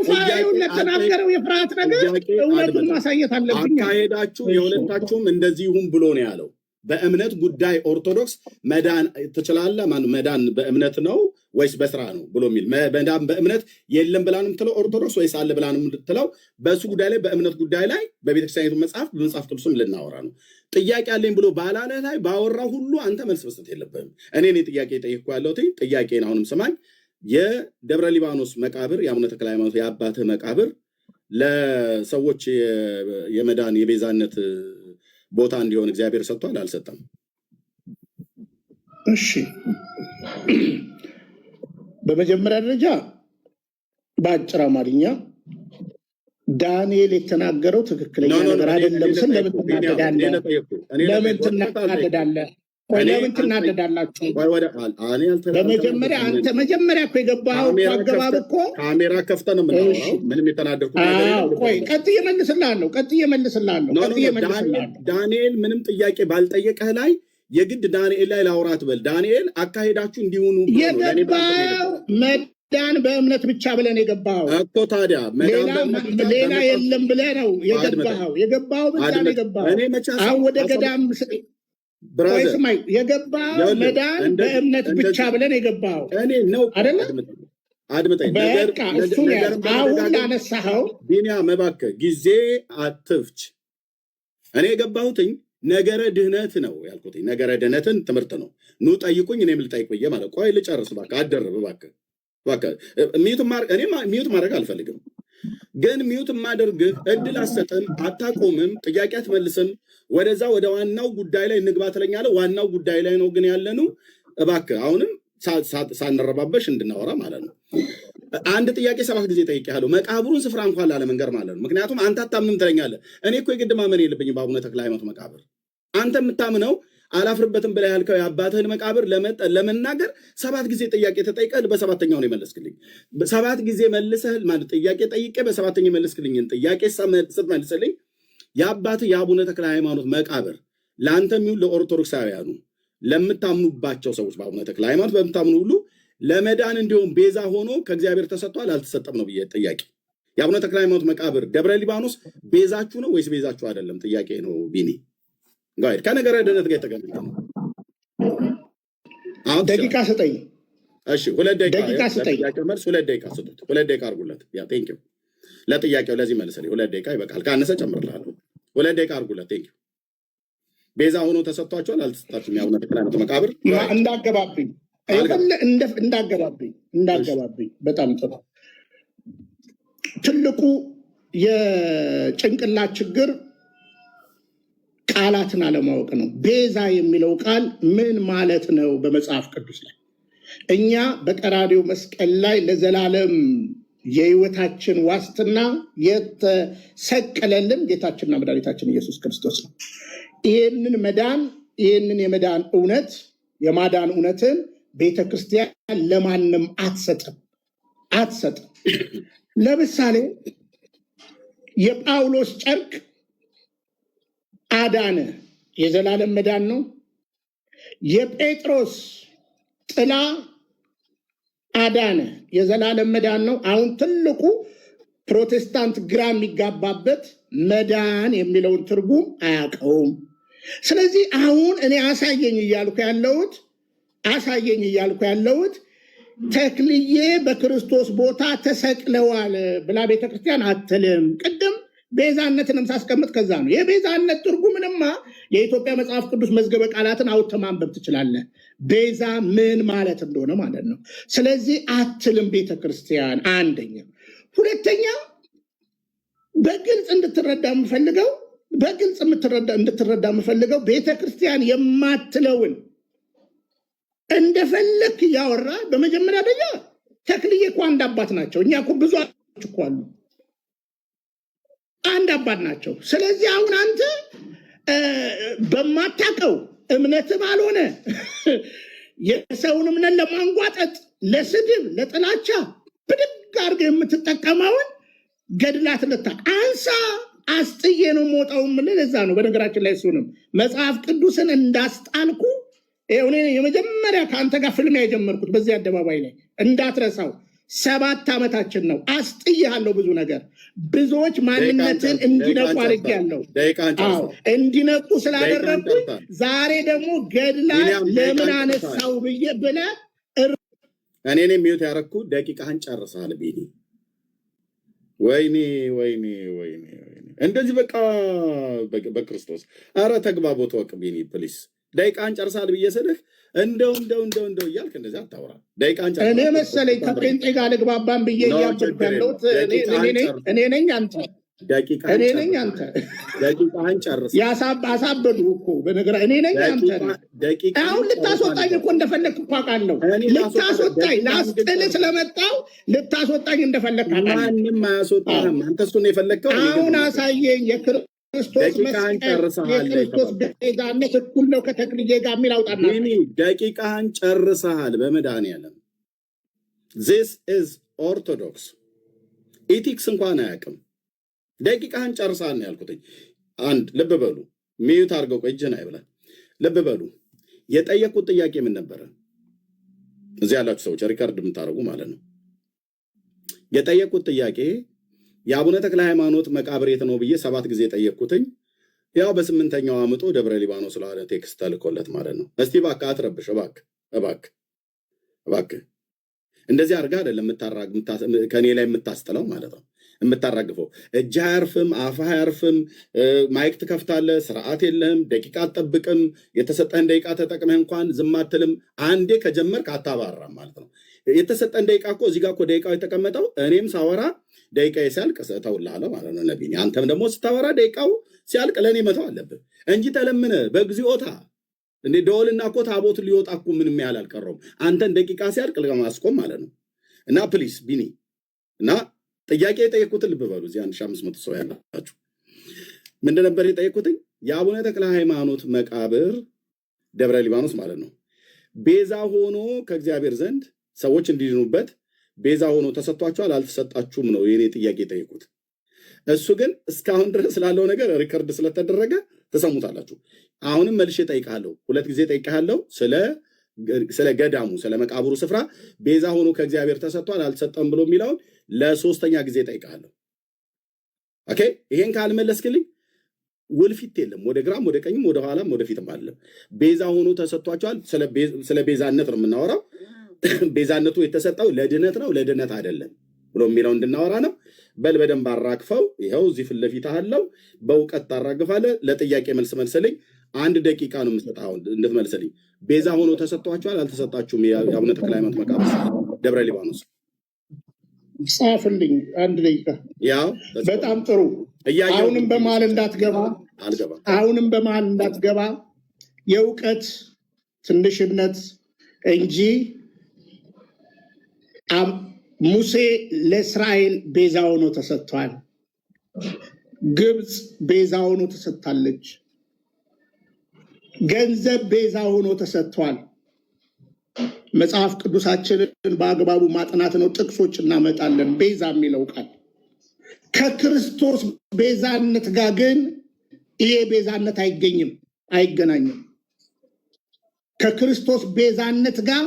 የፍርሃት ነገር እውነቱን ማሳየት አለብኝ። አካሄዳችሁ የሁለታችሁም እንደዚህ ይሁን ብሎ ነው ያለው። በእምነት ጉዳይ ኦርቶዶክስ መዳን ትችላለህ። መዳን በእምነት ነው ወይስ በስራ ነው ብሎ የሚል መዳን በእምነት የለም ብላ ነው የምትለው ኦርቶዶክስ ወይስ አለ ብላ ነው የምትለው? በእሱ ጉዳይ ላይ በእምነት ጉዳይ ላይ በቤተክርስቲያኒቱ መጽሐፍ በመጽሐፍ ቅዱስም ልናወራ ነው። ጥያቄ አለኝ ብሎ ባላለ ላይ ባወራ ሁሉ አንተ መልስ መስጠት የለብህም። እኔ ጥያቄ ጠይቄ ያለሁት ጥያቄን አሁንም ስማኝ። የደብረ ሊባኖስ መቃብር የአቡነ ተክለ ሃይማኖት የአባትህ መቃብር ለሰዎች የመዳን የቤዛነት ቦታ እንዲሆን እግዚአብሔር ሰጥቷል አልሰጠም? እሺ፣ በመጀመሪያ ደረጃ በአጭር አማርኛ ዳንኤል የተናገረው ትክክለኛ ነገር አይደለም ስል ለምን ትናደዳለህ? ለምን ትናደዳላችሁ? በመጀመሪያ አንተ መጀመሪያ እኮ የገባኸው አገባብ እኮ ካሜራ ከፍተህ ነው የምናወራው። ምንም የተናደድኩት ነገር የለም። ቆይ ቀጥዬ እመልስልሃለሁ። ዳንኤል ምንም ጥያቄ ባልጠየቀህ ላይ የግድ ዳንኤል ላይ ላውራት በል። ዳንኤል አካሄዳችሁ እንዲሆኑ የገባው መዳን በእምነት ብቻ ብለን የገባው እኮ ታዲያ ሌላ የለም ብለህ ነው የገባው። ብቻ ነው የገባው። አሁን ወደ ገዳም ስማይ የገባው መዳን በእምነት ብቻ ብለን የገባው እኔ ነው አይደለ? አድምጠኝ። በቃ እሱን አሁን ላነሳኸው ቢኒያም እባክህ ጊዜ አትፍች። እኔ የገባሁትኝ ነገረ ድህነት ነው ያልኩት። ነገረ ድህነትን ትምህርት ነው። ኑ ጠይቁኝ እኔም ልጠይቅ ብዬ ማለት። ቆይ ልጨርስ እባክህ፣ አትደርብ እባክህ። ሚዩት ማድረግ አልፈልግም፣ ግን ሚዩት ማደርግህ እድል አትሰጥም፣ አታቆምም፣ ጥያቄ አትመልስም። ወደዛ ወደ ዋናው ጉዳይ ላይ እንግባ ትለኛለህ። ዋናው ጉዳይ ላይ ነው ግን ያለነው። እባክህ አሁንም ሳንረባበሽ እንድናወራ ማለት ነው። አንድ ጥያቄ 7 ጊዜ ጠይቄሃለሁ፣ መቃብሩን ስፍራ እንኳን ላለመንገር ማለት ነው። ምክንያቱም አንተ አታምንም ትለኛለህ። እኔ እኮ የግድ ማመን የለብኝም በአቡነ ተክለ ሃይማኖት መቃብር። አንተ የምታምነው አላፍርበትም ብለህ ያልከው የአባትህን መቃብር ለመናገር 7 ጊዜ ጥያቄ ተጠይቀህ በ7ኛው ነው የመለስክልኝ። 7 ጊዜ መልሰህ ማለት ጥያቄ ጠይቄ በ7ኛው የመለስክልኝን ጥያቄ ስትመልስልኝ የአባትህ የአቡነ ተክለ ሃይማኖት መቃብር ለአንተም ይሁን ለኦርቶዶክሳውያኑ ለምታምኑባቸው ሰዎች በአቡነ ተክለ ሃይማኖት በምታምኑ ሁሉ ለመዳን እንዲሁም ቤዛ ሆኖ ከእግዚአብሔር ተሰጥቷል አልተሰጠም ነው ብዬ ጥያቄ። የአቡነ ተክለ ሃይማኖት መቃብር ደብረ ሊባኖስ ቤዛችሁ ነው ወይስ ቤዛችሁ አይደለም? ጥያቄ ነው ቢኒ። ጋይድ ከነገረ ድህነት ጋር የተገናኘ ነው። አሁን ደቂቃ ስጠኝ። እሺ 2 ደቂቃ ስጠኝ። መልስ 2 ደቂቃ ስጡት። 2 ደቂቃ አድርጉለት። ያ ቴንክ ዩ ለጥያቄው ለዚህ መልስልኝ። 2 ደቂቃ ይበቃል። ካነሰ ጨምርልሃለሁ። 2 ደቂቃ አድርጉለት። ቴንክ ዩ ቤዛ ሆኖ ተሰጥቷቸዋል አልተሰጣችሁም? የአቡነ ተክለ ሃይማኖት መቃብር እንዳገባብኝ በጣም ጥሩ። ትልቁ የጭንቅላት ችግር ቃላትን አለማወቅ ነው። ቤዛ የሚለው ቃል ምን ማለት ነው? በመጽሐፍ ቅዱስ ላይ እኛ በቀራንዮ መስቀል ላይ ለዘላለም የህይወታችን ዋስትና የተሰቀለልን ጌታችንና መድኃኒታችን ኢየሱስ ክርስቶስ ነው። ይህንን የመዳን እውነት የማዳን እውነትን ቤተክርስቲያን ለማንም አትሰጥም። ለምሳሌ የጳውሎስ ጨርቅ አዳነ፣ የዘላለም መዳን ነው። የጴጥሮስ ጥላ አዳነ፣ የዘላለም መዳን ነው። አሁን ትልቁ ፕሮቴስታንት ግራ የሚጋባበት መዳን የሚለውን ትርጉም አያውቀውም። ስለዚህ አሁን እኔ አሳየኝ እያልኩ ያለሁት ተክልዬ በክርስቶስ ቦታ ተሰቅለዋል ብላ ቤተክርስቲያን አትልም። ቅድም ቤዛነትንም ሳስቀምጥ ከዛ ነው። የቤዛነት ትርጉምንማ የኢትዮጵያ መጽሐፍ ቅዱስ መዝገበ ቃላትን አውጥተህ ማንበብ ትችላለህ። ቤዛ ምን ማለት እንደሆነ ማለት ነው። ስለዚህ አትልም ቤተክርስቲያን። አንደኛ። ሁለተኛ በግልጽ እንድትረዳ የምፈልገው ቤተክርስቲያን የማትለውን እንደፈለክ እያወራ በመጀመሪያ ደረጃ ተክልዬ እኮ አንድ አባት ናቸው። እኛ እኮ ብዙ እኮ አሉ፣ አንድ አባት ናቸው። ስለዚህ አሁን አንተ በማታውቀው እምነት ባልሆነ የሰውን እምነት ለማንጓጠጥ፣ ለስድብ፣ ለጥላቻ ብድግ አድርገህ የምትጠቀመውን ገድላት አንሳ። አስጥዬ ነው የምወጣው የምልህ ለዛ ነው። በነገራችን ላይ እሱንም መጽሐፍ ቅዱስን እንዳስጣልኩ እኔ የመጀመሪያ ከአንተ ጋር ፍልሚያ የጀመርኩት በዚህ አደባባይ ላይ እንዳትረሳው። 7 ዓመታችን ነው። አስጥያለሁ ብዙ ነገር። ብዙዎች ማንነትን እንዲነቁ አድርጌያለሁ። እንዲነቁ ስላደረግኩኝ ዛሬ ደግሞ ገድላት ለምን አነሳው ብለህ እኔ ሚዩት ያረኩ ደቂቃህን ጨርሰሃል ቢኒ። ወይኔ ወይኔ ወይኔ እንደዚህ በቃ በክርስቶስ አረ ተግባቦት ወቅ ቢኒ ፕሊስ። ደቂቃህን ጨርሰሃል ብዬ ስልህ እንደው እያልክ እንደዚህ አታውራ። ደቂቃህን ጨርሰሃል። እኔ መሰለኝ ከጴንጤ ጋር ልግባባን ብዬ እያበድኩ ያለሁት እኔ ነኝ አንተ እኔ ነኝ አንተ። ደቂቃህን ጨርስ። አሳበዱ እኮ በነገራ እኔ ነኝ አንተ። አሁን ልታስወጣኝ እኮ እንደፈለግህ እኮ አውቃለሁ። ልታስወጣኝ ላስጥል ስለመጣው ልታስወጣኝ እንደፈለግህ አውቃለሁ። ማንም አያስወጣህም። አንተ እሱን የፈለግከው አሁን አሳየኝ። የክርስቶስ ቤዛነት እኩል ነው ከተክልዬ ጋር የሚል አውጣና ደቂቃህን ጨርሰሃል። በመድኃኒዓለም ዚስ ኢዝ ኦርቶዶክስ ኢቲክስ እንኳን አያውቅም። ደቂቃህን ጨርሰሃል ነው ያልኩትኝ። አንድ ልብ በሉ። ሚዩት አድርገው እጅህን አይብላል። ልብ በሉ። የጠየቁት ጥያቄ ምን ነበረ? እዚህ ያላችሁ ሰዎች ሪካርድ የምታደርጉ ማለት ነው። የጠየቁት ጥያቄ የአቡነ ተክለ ሃይማኖት መቃብር የት ነው ብዬ 7 ጊዜ ጠየቅኩትኝ። ያው በ8ኛው አምጦ ደብረ ሊባኖስ ስለሆነ ቴክስት ተልኮለት ማለት ነው። እስቲ እባክህ አትረብሽ፣ እባክህ እንደዚህ አድርጋ አይደለም ከኔ ላይ የምታስጥለው ማለት ነው። የምታራግፈው እጅህ አያርፍም፣ አፍህ አያርፍም። ማይክ ትከፍታለህ፣ ስርዓት የለህም፣ ደቂቃ አትጠብቅም። የተሰጠህን ደቂቃ ተጠቅመህ እንኳን ዝም አትልም። አንዴ ከጀመርክ አታባራም ማለት ነው። የተሰጠን ደቂቃ እኮ እዚህ ጋር እኮ ደቂቃው የተቀመጠው እኔም ሳወራ ደቂቃ ሲያልቅ እተውልሃለሁ ማለት ነው ነቢይ። አንተም ደግሞ ስታወራ ደቂቃው ሲያልቅ ለእኔ መተው አለብህ እንጂ ተለምነ በግዚኦታ እንዴ ደወልና እኮ ታቦት ሊወጣ እኮ ምንም ያህል አልቀረውም። አንተን ደቂቃ ሲያልቅ ለማስቆም ማለት ነው። እና ፕሊስ ቢኒ እና ጥያቄ የጠየቁትን ልብ በሉ። እዚህ 1500 ሰው ያላችሁ ምንድን ነበር የጠየቁትኝ? የአቡነ ተክለ ሃይማኖት መቃብር ደብረ ሊባኖስ ማለት ነው ቤዛ ሆኖ ከእግዚአብሔር ዘንድ ሰዎች እንዲድኑበት ቤዛ ሆኖ ተሰጥቷቸዋል አልተሰጣችሁም ነው የኔ ጥያቄ የጠየቁት። እሱ ግን እስካሁን ድረስ ስላለው ነገር ሪከርድ ስለተደረገ ተሰሙታላችሁ። አሁንም መልሼ ጠይቃለሁ፣ 2 ጊዜ ጠይቃለሁ። ስለ ገዳሙ ስለ መቃብሩ ስፍራ ቤዛ ሆኖ ከእግዚአብሔር ተሰጥቷል አልተሰጠም ብሎ የሚለውን ለ3ኛ ጊዜ ጠይቃለሁ። ኦኬ ይሄን ካልመለስክልኝ ውልፊት የለም። ወደ ግራም ወደ ቀኝም ወደ ኋላም ወደ ፊትም አይደለም። ቤዛ ሆኖ ተሰጥቷቸዋል። ስለ ቤዛነት ነው የምናወራው። ቤዛነቱ የተሰጠው ለድነት ነው ለድነት አይደለም ብሎ የሚለው እንድናወራ ነው። በል በደንብ አራግፈው። ይኸው እዚህ ፊት ለፊት አለው። በእውቀት ታራግፋለህ። ለጥያቄ መልስ መልስልኝ። 1 ደቂቃ ነው የምሰጠው አሁን እንድትመልስልኝ። ቤዛ ሆኖ ተሰጥቷቸዋል አልተሰጣችሁም? የአቡነ ተክለ ሃይማኖት መቃብር ደብረ ሊባኖስ ጻፍልኝ። 1 ደቂቃ። ያው በጣም ጥሩ። አሁንም በመሃል እንዳትገባ የእውቀት ትንሽነት እንጂ ሙሴ ለእስራኤል ቤዛ ሆኖ ተሰጥቷል። ግብፅ ቤዛ ሆኖ ተሰጥታለች። ገንዘብ ቤዛ ሆኖ ተሰጥቷል። መጽሐፍ ቅዱሳችንን በአግባቡ ማጥናት ነው። ጥቅሶች እናመጣለን። ቤዛ የሚለው ቃል ከክርስቶስ ቤዛነት ጋር ግን ይሄ ቤዛነት አይገናኝም። ከክርስቶስ ቤዛነት ጋር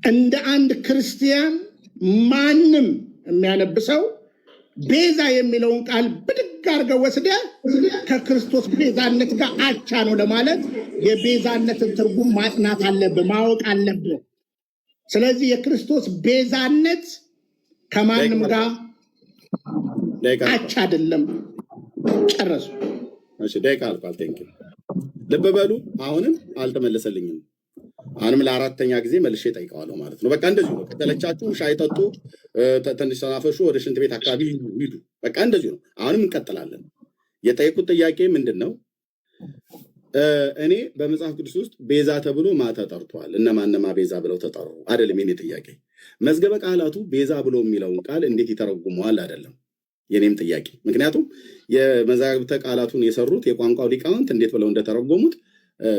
እንደ አንድ ክርስቲያን ማንም የሚያነብሰው ቤዛ የሚለውን ቃል ብድግ አድርገው ወስደ ከክርስቶስ ቤዛነት ጋር አቻ ነው ለማለት የቤዛነትን ትርጉም ማጥናት አለብህ፣ ማወቅ አለብህ። ስለዚህ የክርስቶስ ቤዛነት ከማንም ጋር አቻ አይደለም። ጨረሱ። ደቂቃ አልቋል። ቴንኪው። ልብ በሉ። አሁንም አልተመለሰልኝም። አሁንም ለ4ኛ ጊዜ መልሼ ጠይቀዋለሁ ማለት ነው። በቃ እንደዚሁ ነው። ከተለቻችሁ ሻይ ጠጡ፣ ትንሽ ተናፈሹ፣ ወደ ሽንት ቤት አካባቢ ሂዱ። በቃ እንደዚሁ ነው። አሁንም እንቀጥላለን። የጠየቁት ጥያቄ ምንድን ነው? እኔ በመጽሐፍ ቅዱስ ውስጥ ቤዛ ተብሎ ማ ተጠርቷል? እነማነማ ቤዛ ብለው ተጠሩ? አይደለም የኔ ጥያቄ። መዝገበ ቃላቱ ቤዛ ብሎ የሚለውን ቃል እንዴት ይተረጉመዋል? አይደለም የኔም ጥያቄ። ምክንያቱም የመዛግብተ ቃላቱን የሰሩት የቋንቋው ሊቃውንት እንዴት ብለው እንደተረጎሙት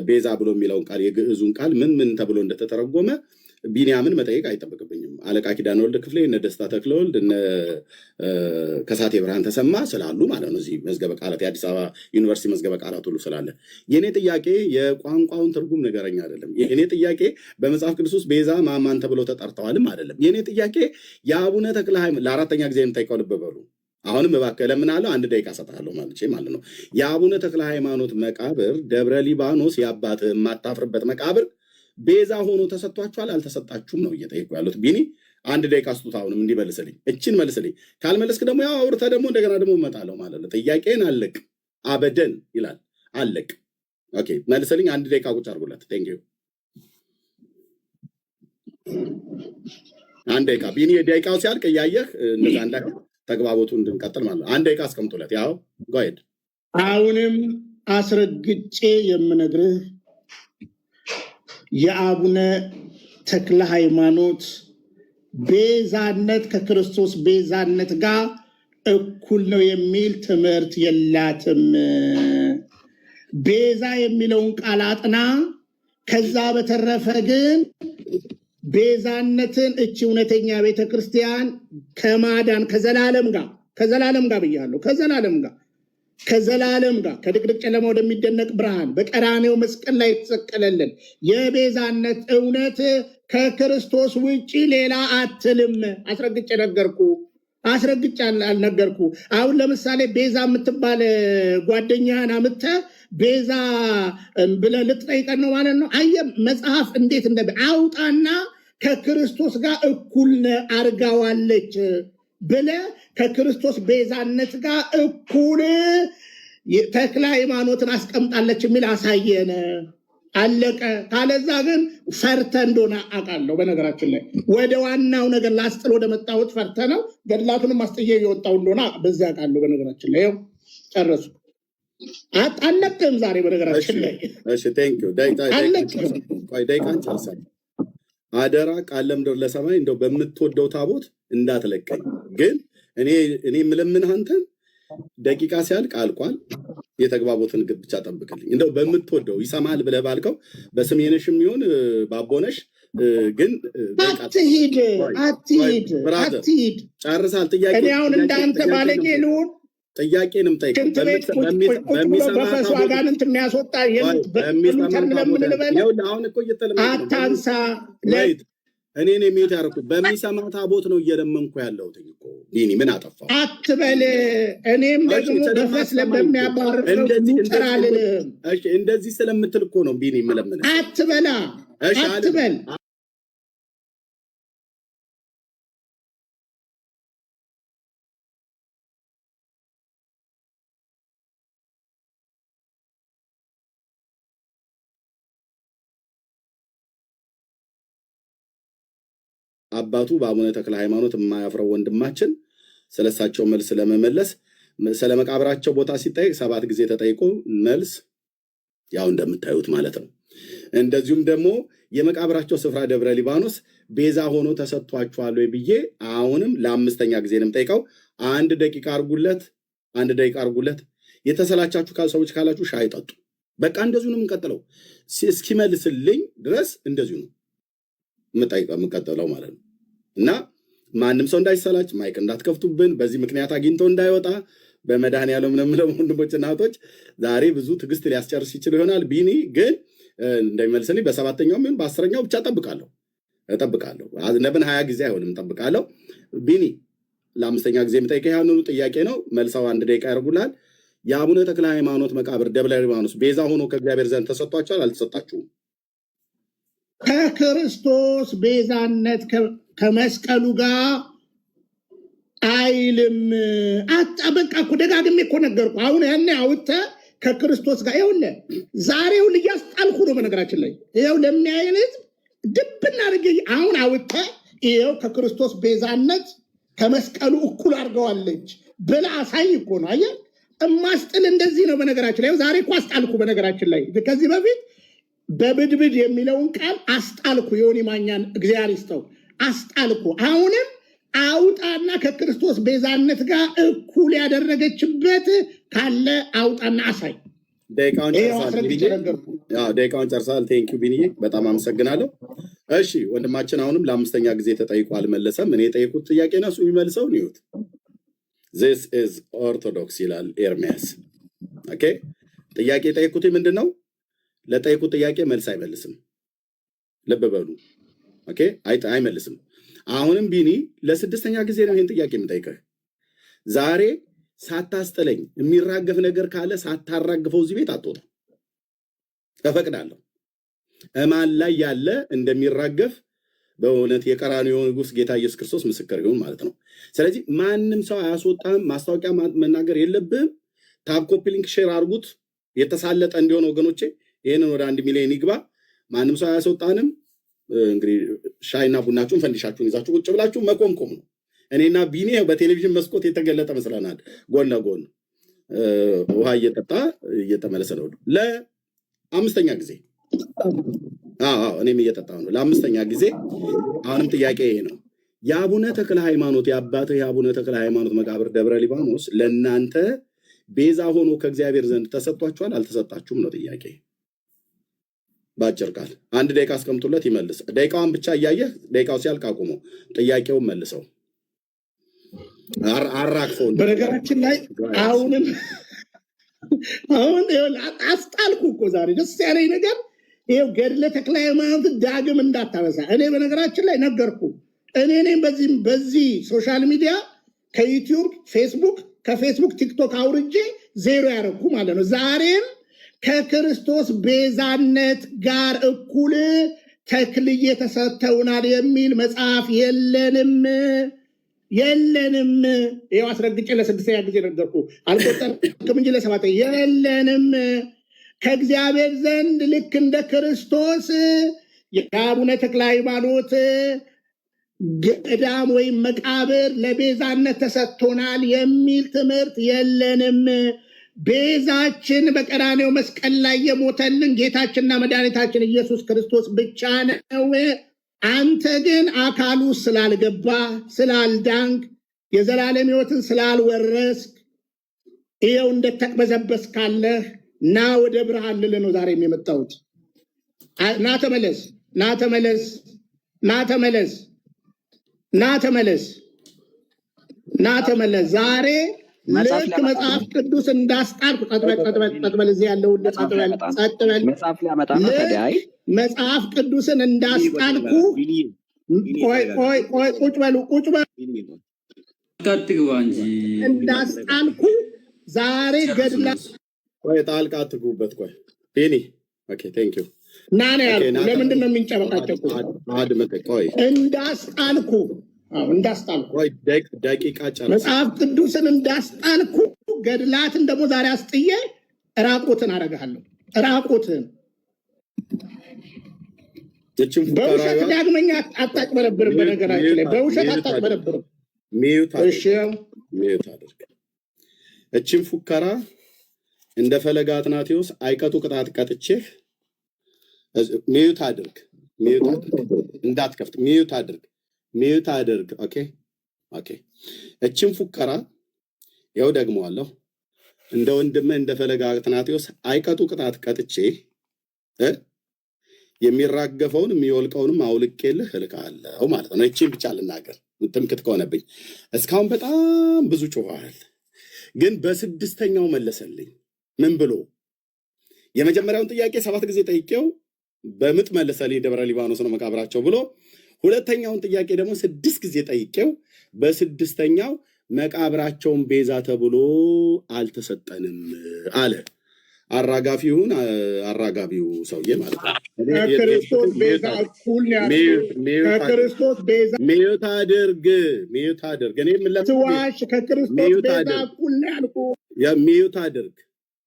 ቤዛ ብሎ የሚለውን ቃል የግዕዙን ቃል ምን ተብሎ እንደተተረጎመ ቢንያምን መጠየቅ አይጠበቅብኝም። አለቃ ኪዳነ ወልድ ክፍሌ፣ እነ ደስታ ተክለወልድ፣ እነ ከሳቴ ብርሃን ተሰማ ስላሉ ማለት ነው። እዚህ መዝገበ ቃላት የአዲስ አበባ ዩኒቨርሲቲ መዝገበ ቃላት ሁሉ ስላለ የኔ ጥያቄ የቋንቋውን ትርጉም ነገረኝ አይደለም። የኔ ጥያቄ በመጽሐፍ ቅዱስ ውስጥ ቤዛ ማን ተብሎ ተጠርተዋልም አይደለም። የኔ ጥያቄ የአቡነ ተክለ ሃይማኖት ለ4ኛ ጊዜ የምጠይቀው ልብ በሉ። አሁንም እባክህ ለምናለው 1 ደቂቃ ሰጣለሁ ማለት ነው። የአቡነ ተክለ ሃይማኖት መቃብር ደብረ ሊባኖስ የአባትህ የማታፍርበት መቃብር ቤዛ ሆኖ ተሰጥቷችኋል አልተሰጣችሁም ነው እየጠየቁ ያሉት። ቢኒ አንድ ደቂቃ ስጡት፣ አሁንም እንዲመልስልኝ። እችን መልስልኝ። ካልመለስክ ደግሞ ያው አውርተህ ደግሞ እንደገና ደግሞ እመጣለሁ ማለት ነው። ጥያቄን አለቅ አበደን ይላል አለቅ። ኦኬ መልስልኝ። አንድ ደቂቃ ቁጭ አድርጉለት። ቴንክ ዩ። አንድ ደቂቃ ቢኒ፣ ደቂቃው ሲያልቅ እያየህ እንደዛ እንዳ ተግባቦቱ እንድንቀጥል ማለት ነው። አንድ ደቂቃ አስቀምጡለት። ያው ጎሄድ። አሁንም አስረግጬ የምነግርህ የአቡነ ተክለ ሃይማኖት ቤዛነት ከክርስቶስ ቤዛነት ጋር እኩል ነው የሚል ትምህርት የላትም። ቤዛ የሚለውን ቃል አጥና። ከዛ በተረፈ ግን ቤዛነትን እቺ እውነተኛ ቤተክርስቲያን ከማዳን ከዘላለም ጋር ብያለሁ፣ ከዘላለም ጋር ከድቅድቅ ጨለማ ወደሚደነቅ ብርሃን በቀራኔው መስቀል ላይ የተሰቀለልን የቤዛነት እውነት ከክርስቶስ ውጭ ሌላ አትልም። አስረግጬ አልነገርኩ። አሁን ለምሳሌ ቤዛ የምትባል ጓደኛህን አምጥተህ ቤዛ ብለህ ልትጠይቀን ነው ማለት ነው። አየህ መጽሐፍ እንዴት አውጣና ከክርስቶስ ጋር እኩል አርጋዋለች ብለህ ከክርስቶስ ቤዛነት ጋር እኩል ተክለ ሃይማኖትን አስቀምጣለች የሚል አሳየን። አለቀ። ካለዛ ግን ፈርተ እንደሆነ አውቃለሁ። በነገራችን ላይ ወደ ዋናው ነገር ላስጥል ወደ መጣሁት ፈርተ ነው። ገድላቱንም አስጥዬ የወጣው እንደሆነ በዚያ አውቃለሁ። በነገራችን ላይ ጨረሱ። አለቅም ዛሬ በነገራችን ላይ ደቂቃን ጨርሳል። አደራ ቃለ ምድር ለሰማይ እንደው በምትወደው ታቦት እንዳትለቀኝ። ግን እኔ የምለምንህ አንተን ደቂቃ ሲያልቅ አልቋል። የተግባቦትን ግብ ብቻ ጠብቅልኝ። እንደው በምትወደው ይሰማል ብለህ ባልከው በስሜነሽ የሚሆን ባቦነሽ ግን አትሂድ ጨርሳል። ጥያቄ እኔ አሁን እንዳንተ ባለጌ ልሁን ጥያቄንም ጠይቅ። በፈሱ አጋንንት የሚያስወጣ አሁን እኮ አታንሳ። እኔን የሚዩት ያደረኩት በሚሰማ ታቦት ነው እየለመንኩ ያለሁት እኮ። ቢኒ ምን አጠፋ አትበል። እኔም ደግሞ በፈስ በሚያባርረው እንደዚህ ስለምትል እኮ ነው ቢኒ የምለምን። አትበላ አትበል። አባቱ በአቡነ ተክለ ሃይማኖት የማያፍረው ወንድማችን ስለሳቸው መልስ ለመመለስ ስለ መቃብራቸው ቦታ ሲጠይቅ 7 ጊዜ ተጠይቆ መልስ ያው እንደምታዩት ማለት ነው። እንደዚሁም ደግሞ የመቃብራቸው ስፍራ ደብረ ሊባኖስ ቤዛ ሆኖ ተሰጥቷቸዋል ወይ ብዬ አሁንም ለ5ኛ ጊዜ ነው ጠይቀው። 1 ደቂቃ አርጉለት። የተሰላቻችሁ ሰዎች ካላችሁ ሻይ ጠጡ። በቃ እንደዚሁ ነው የምንቀጥለው። እስኪመልስልኝ ድረስ እንደዚሁ ነው የምቀጥለው ማለት ነው። እና ማንም ሰው እንዳይሰላች ማይክ እንዳትከፍቱብን፣ በዚህ ምክንያት አግኝቶ እንዳይወጣ በመድኃኔዓለም ለምለም ወንድሞችና እህቶች ዛሬ ብዙ ትዕግስት ሊያስጨርስ ይችል ይሆናል። ቢኒ ግን እንደሚመልስልኝ በ7ኛው ምን በ10ኛው ብቻ እጠብቃለሁ። ለምን 20 ጊዜ አይሆንም እጠብቃለሁ። ቢኒ ለ5ኛ ጊዜ የምጠይቀህ ያንኑ ጥያቄ ነው። መልሰው 1 ደቂቃ ያደርጉልሃል። የአቡነ ተክለ ሃይማኖት መቃብር ደብረ ሊባኖስ ቤዛ ሆኖ ከእግዚአብሔር ዘንድ ተሰጥቷቸዋል አልተሰጣችሁም? ከክርስቶስ ቤዛነት ከመስቀሉ ጋር አይልም። በቃ እኮ ደጋግሜ እኮ ነገርኩ። አሁን ያኔ አውጥተህ ከክርስቶስ ጋር ይኸውልህ፣ ዛሬው እያስጣልኩ ነው። በነገራችን ላይ ይኸው ለሚያይን ህዝብ ድብና አድርጌ አሁን አውጥተህ ይኸው ከክርስቶስ ቤዛነት ከመስቀሉ እኩል አድርገዋለች ብለህ አሳይ እኮ ነው። አየህ እማስጥል እንደዚህ ነው። በነገራችን ላይ ዛሬ እኮ አስጣልኩ። በነገራችን ላይ ከዚህ በፊት በብድብድ የሚለውን ቃል አስጣልኩ። ዮኒ ማኛን እግዚአብሔር ይስጠው አስጣልኩ። አሁንም አውጣና ከክርስቶስ ቤዛነት ጋር እኩል ያደረገችበት ካለ አውጣና አሳይ። ደቂቃውን ጨርሳል። ቴንኪው ቢኒዬ፣ በጣም አመሰግናለሁ። እሺ ወንድማችን አሁንም ለ5ኛ ጊዜ ተጠይቆ አልመለሰም። እኔ የጠየቁት ጥያቄ ነው እሱ የሚመልሰውን ይሁት። ዚስ ኢዝ ኦርቶዶክስ ይላል ኤርሚያስ። ኦኬ ጥያቄ የጠየቁት ምንድን ነው? ለጠየቁት ጥያቄ መልስ አይመልስም። ልብ በሉ። ኦኬ አይመልስም። አሁንም ቢኒ ለ6ኛ ጊዜ ነው ይህን ጥያቄ የምጠይቅህ። ዛሬ ሳታስጥለኝ የሚራገፍ ነገር ካለ ሳታራግፈው እዚህ ቤት አትወጣም። እፈቅዳለሁ። እማን ላይ ያለ እንደሚራገፍ በእውነት የቀራንዮ ንጉሥ ጌታ ኢየሱስ ክርስቶስ ምስክር ይሁን ማለት ነው። ስለዚህ ማንም ሰው አያስወጣም። ማስታወቂያ መናገር የለብህም። ታብ ኮፒ ሊንክ ሼር አድርጉት፣ የተሳለጠ እንዲሆን ወገኖቼ። ይህንን ወደ 1 ሚሊዮን ይግባ። ማንም ሰው አያስወጣንም። እንግዲህ ሻይና ቡናችሁን ፈንዲሻችሁን ይዛችሁ ቁጭ ብላችሁ መቆምቆም ነው። እኔና ቢኒ በቴሌቪዥን መስኮት የተገለጠ መስለናል። ጎን ለጎን ውሃ እየጠጣ እየተመለሰ ነው ለ5ኛ ጊዜ። እኔም እየጠጣሁ ነው ለ5ኛ ጊዜ። አሁንም ጥያቄ ይሄ ነው። የአቡነ ተክለ ሃይማኖት የአባትህ የአቡነ ተክለ ሃይማኖት መቃብር ደብረ ሊባኖስ ለእናንተ ቤዛ ሆኖ ከእግዚአብሔር ዘንድ ተሰጥቷችኋል አልተሰጣችሁም ነው ጥያቄ። በአጭር ቃል 1 ደቂቃ አስቀምጡለት ይመልስ። ደቂቃዋን ብቻ እያየህ ደቂቃው ሲያልቅ አቁመው ጥያቄውን መልሰው አራክፈው። በነገራችን ላይ አሁን አስጣልኩ እኮ ዛሬ ደስ ያለኝ ነገር ይኸው ገድለ ተክለ ሃይማኖት ዳግም እንዳታበሳ። እኔ በነገራችን ላይ ነገርኩ። እኔ በዚህ ሶሻል ሚዲያ ከዩቲዩብ ፌስቡክ፣ ከፌስቡክ ቲክቶክ አውርጄ 0 ያደረኩ ማለት ነው። ዛሬም ከክርስቶስ ቤዛነት ጋር እኩል ተክልዬ ተሰጥተውናል የሚል መጽሐፍ የለንም። ይኸው አስረግጬ ለ6ኛ ጊዜ ነገርኩ። አልቆጠርኩም እንጂ ለ7 የለንም። ከእግዚአብሔር ዘንድ ልክ እንደ ክርስቶስ የአቡነ ተክለ ሃይማኖት ገዳም ወይም መቃብር ለቤዛነት ተሰጥቶናል የሚል ትምህርት የለንም። ቤዛችን በቀራንዮ መስቀል ላይ የሞተልን ጌታችንና መድኃኒታችን ኢየሱስ ክርስቶስ ብቻ ነው። አንተ ግን አካሉ ስላልገባ ስላልዳንክ የዘላለም ሕይወትን ስላልወረስክ ይኸው እንደተቅበዘበስ ካለህ ና ወደ ብርሃን ልልህ ነው ዛሬም የመጣሁት። ና ተመለስ፣ ና ተመለስ፣ ና ተመለስ፣ ና ተመለስ፣ ና ተመለስ። ዛሬ ልክ መጽሐፍ ቅዱስ እንዳስጣልኩ ጠጥበል እዚህ ያለው ጠጥበል መጽሐፍ ቅዱስን እንዳስጣልኩ ቁጭ በሉ እንዳስጣልኩ ዛሬ ገድላ ጣልቃ አትግቡበት። ቢኒ ቴንክ ዩ ና ነው ያልኩ። ለምንድን ነው የሚንጨበቃቸው? እንዳስጣልኩ ደቂቃ መጽሐፍ ቅዱስን እንዳስጣልኩ ገድላትን ደግሞ ዛሬ አስጥዬ ራቁትን አደርግሃለሁ። ራቁትን በውሸት ዳግመኛ አታጭበረብርም። በነገራችን ላይ በውሸት አታጭበረብርም። ሚዩት አድርግ። እችን ፉከራ እንደ ፈለገ አትናቴዎስ አይቀጡ ቅጣት ቀጥቼህ ሚዩት አድርግ። እንዳትከፍት ሚዩት አድርግ። ኦኬ። እችን ፉከራ ይኸው ደግመዋለሁ። እንደ ወንድምህ እንደ ፈለገ አትናቴዎስ አይቀጡ ቅጣት ቀጥቼ የሚራገፈውን የሚወልቀውንም አውልቄልህ እልካለሁ ማለት ነው። እችን ብቻ ልናገር ትምክት ከሆነብኝ። እስካሁን በጣም ብዙ ጮኸሃል፣ ግን በ6ኛው መለሰልኝ። ምን ብሎ? የመጀመሪያውን ጥያቄ 7 ጊዜ ጠይቄው በምጥ መለሰልኝ። ደብረ ሊባኖስ ነው መቃብራቸው ብሎ። ሁለተኛውን ጥያቄ ደግሞ 6 ጊዜ ጠይቄው በ6ኛው መቃብራቸውን ቤዛ ተብሎ አልተሰጠንም አለ። አራጋፊ ይሁን አራጋቢው ሰውዬ ማለት ነው። ከክርስቶስ ቤዛ እኩል ከክርስቶስ ቤዛ ሚዩት አድርግ። እኔም ትዋሽ ከክርስቶስ ቤዛ እኩል ነው ያልኩህ። ሚዩት አድርግ።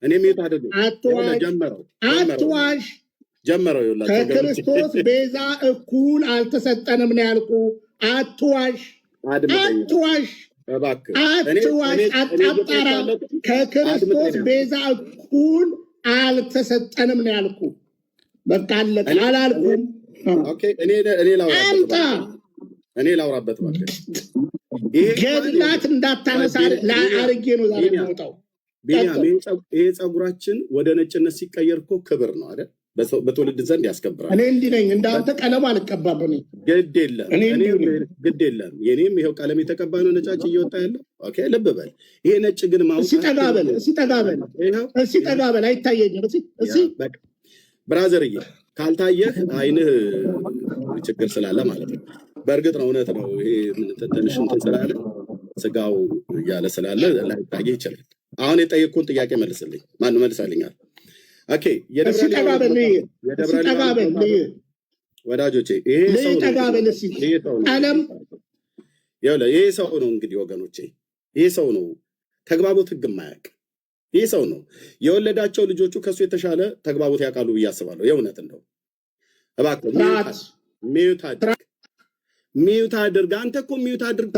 እኔ ሚዩት አድርግ። አትዋሽ። ጀመረው። ከክርስቶስ ቤዛ እኩል አልተሰጠንም ነው ያልኩህ። አትዋሽ። አጣራ። ከክርስቶስ ቤዛ እኩል አልተሰጠንም ነው ያልኩህ። በቃ አለቀ። አላልኩም። እኔ ላውራበት ገድላት እንዳታነሳ አርጌ ነው ዛሬ የሚወጣው። ይሄ ፀጉራችን ወደ ነጭነት ሲቀየር እኮ ክብር ነው አይደል? በትውልድ ዘንድ ያስከብራል። እኔ እንዲህ ነኝ፣ እንዳንተ ቀለም አልቀባም። ግድ የለም። የኔም ይሄው ቀለም የተቀባ ነው ነጫጭ እየወጣ ያለው። ልብ በል። ይሄ ነጭ ግን ጠጋበል አይታየኝም። ብራዘርዬ ካልታየህ አይንህ ችግር ስላለ ማለት ነው። በእርግጥ ነው፣ እውነት ነው። ይሄ ትንሽ እንትን ስላለ ስጋው እያለ ስላለ ላይታየህ ይችላል። አሁን የጠየቅኩን ጥያቄ መልስልኝ። ማን መልሳልኛል? ኦኬ የደብረ ወዳጆቼ ይሄ ሰው ነው እንግዲህ ወገኖቼ፣ ይሄ ሰው ነው ተግባቦት ህግ የማያውቅ ይህ ሰው ነው። የወለዳቸው ልጆቹ ከሱ የተሻለ ተግባቦት ያውቃሉ ብዬ አስባለሁ። የእውነት እንደው እባክህ ሚዩት አድርግ። አንተ እኮ ሚዩት አድርግ፣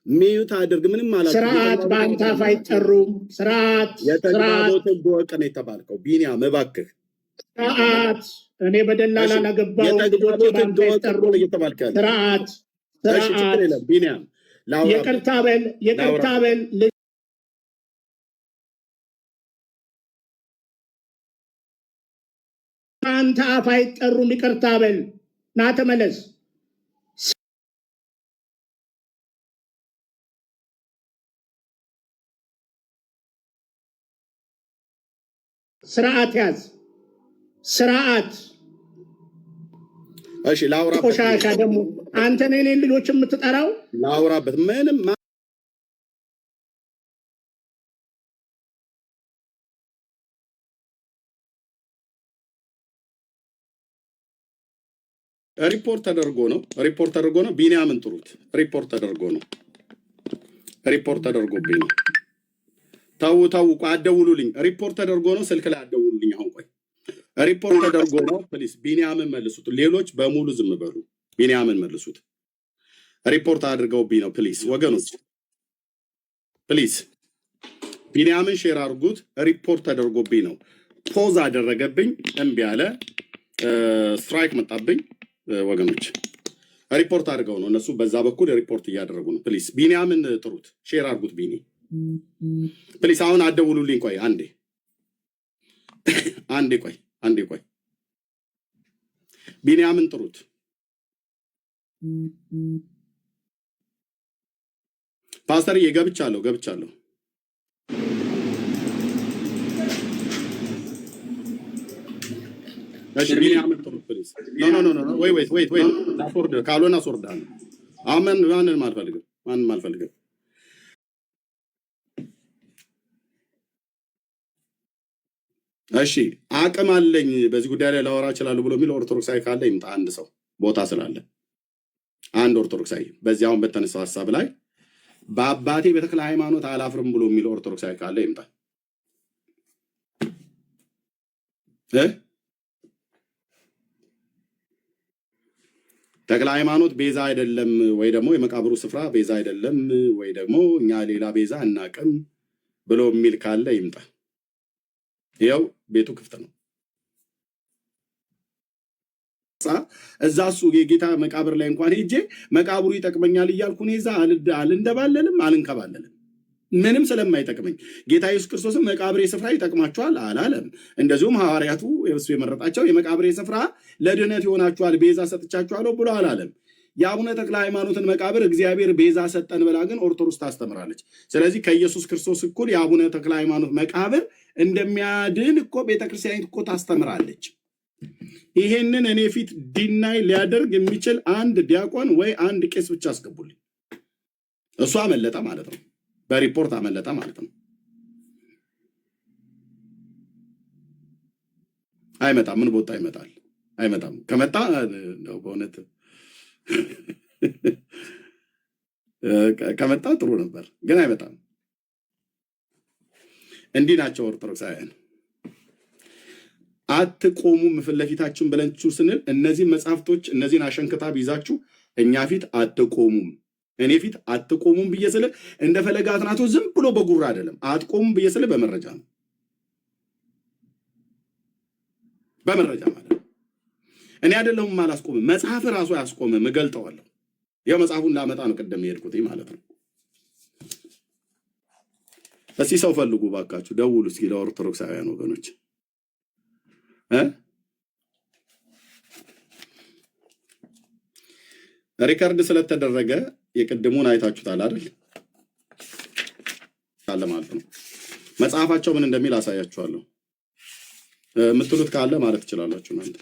ሚዩት አድርግ። ምንም ማለት ስርዓት በአንተ አፍ አይጠሩም። ስርዓት የተግባቦት ህግ ወቅ ነው የተባልከው። ቢኒያም እባክህ ስርዓት። እኔ በደላላ ላገባው ልጆቼ በአንተ አይጠሩም። ስርዓት ቢኒያም ይቅርታ በል አንተ አፍ አይጠሩም። ይቅርታ በል ና ተመለስ። ስርዓት ያዝ። ስርዓት። እሺ ላውራበት። ቆሻሻ ደግሞ አንተ ነህ እኔን ልጆች የምትጠራው። ላውራበት ምንም ሪፖርት ተደርጎ ነው። ቢኒያምን ጥሩት። ሪፖርት ተደርጎብኝ ነው። ተው አደውሉልኝ። ሪፖርት ተደርጎ ነው። ስልክ ላይ አደውሉልኝ። አሁን ቆይ ሪፖርት ተደርጎ ነው። ፕሊስ ቢኒያምን መልሱት። ሌሎች በሙሉ ዝም በሉ። ቢኒያምን መልሱት። ሪፖርት አድርገውብኝ ነው። ፕሊስ ወገኖች፣ ፕሊስ ቢኒያምን ሼር አድርጉት። ሪፖርት ተደርጎብኝ ነው። ፖዝ አደረገብኝ፣ እምቢ አለ፣ ስትራይክ መጣብኝ። ወገኖች ሪፖርት አድርገው ነው እነሱ በዛ በኩል ሪፖርት እያደረጉ ነው። ፕሊስ ቢኒያምን ጥሩት፣ ሼር አድርጉት። ቢኒ ፕሊስ አሁን አደውሉልኝ። ቆይ አንዴ ቆይ ቢኒያምን ጥሩት። ፓስተርዬ ገብቻለሁ። እሺ ቢኒያምን ጥሩት ፕሊዝ። ኖ ወይ ካልሆነ አስወርዳለሁ። አሁን ማንንም አልፈልግም። እሺ አቅም አለኝ በዚህ ጉዳይ ላይ ላወራ እችላለሁ ብሎ የሚል ኦርቶዶክሳዊ ካለ ይምጣ። አንድ ሰው ቦታ ስላለ አንድ ኦርቶዶክሳዊ በዚህ አሁን በተነሳው ሀሳብ ላይ በአባቴ በተክለ ሃይማኖት አላፍርም ብሎ የሚል ኦርቶዶክሳዊ ካለ ይምጣ። ተክለ ሃይማኖት ቤዛ አይደለም ወይ ደግሞ የመቃብሩ ስፍራ ቤዛ አይደለም ወይ ደግሞ እኛ ሌላ ቤዛ እናቅም ብሎ የሚል ካለ ይምጣ። ይኸው ቤቱ ክፍት ነው። እዛ እሱ የጌታ መቃብር ላይ እንኳን ሄጄ መቃብሩ ይጠቅመኛል እያልኩ እኔ እዛ አልንደባለልም፣ አልንከባለልም ምንም ስለማይጠቅመኝ። ጌታ ኢየሱስ ክርስቶስም መቃብሬ ስፍራ ይጠቅማችኋል አላለም። እንደዚሁም ሐዋርያቱ እሱ የመረጣቸው የመቃብሬ ስፍራ ለድህነት ይሆናችኋል ቤዛ ሰጥቻችኋለሁ ብሎ አላለም። የአቡነ ተክለ ሃይማኖትን መቃብር እግዚአብሔር ቤዛ ሰጠን ብላ ግን ኦርቶዶክስ ታስተምራለች። ስለዚህ ከኢየሱስ ክርስቶስ እኩል የአቡነ ተክለ ሃይማኖት መቃብር እንደሚያድን እኮ ቤተክርስቲያን እኮ ታስተምራለች። ይሄንን እኔ ፊት ዲናይ ሊያደርግ የሚችል አንድ ዲያቆን ወይ አንድ ቄስ ብቻ አስገቡልኝ። እሱ አመለጠ ማለት ነው፣ በሪፖርት አመለጠ ማለት ነው። አይመጣም። ምን ቦታ ይመጣል? አይመጣም። ከመጣ ነው በእውነት ከመጣ ጥሩ ነበር፣ ግን አይመጣም። እንዲህ ናቸው ኦርቶዶክሳውያን። አትቆሙም ፊት ለፊታችን ብለንችሁ ስንል እነዚህ መጽሐፍቶች እነዚህን አሸንክታብ ይዛችሁ እኛ ፊት አትቆሙም፣ እኔ ፊት አትቆሙም ብዬ ስለ እንደ ፈለገ አትናቶ ዝም ብሎ በጉራ አይደለም። አትቆሙም ብዬ ስለ በመረጃ ነው፣ በመረጃ ማለት ነው። እኔ አይደለሁም አላስቆምም፣ መጽሐፍ ራሱ አያስቆምም፣ እገልጠዋለሁ። ያው መጽሐፉን ላመጣ ነው ቀደም የሄድኩት ማለት ነው። እስኪ ሰው ፈልጉ ባካችሁ፣ ደውሉ እስኪ ለኦርቶዶክሳውያን ወገኖች። ሪከርድ ስለተደረገ የቅድሙን አይታችሁታል አይደል? ካለ ማለት ነው። መጽሐፋቸው ምን እንደሚል አሳያችኋለሁ። የምትሉት ካለ ማለት ትችላላችሁ እናንተ።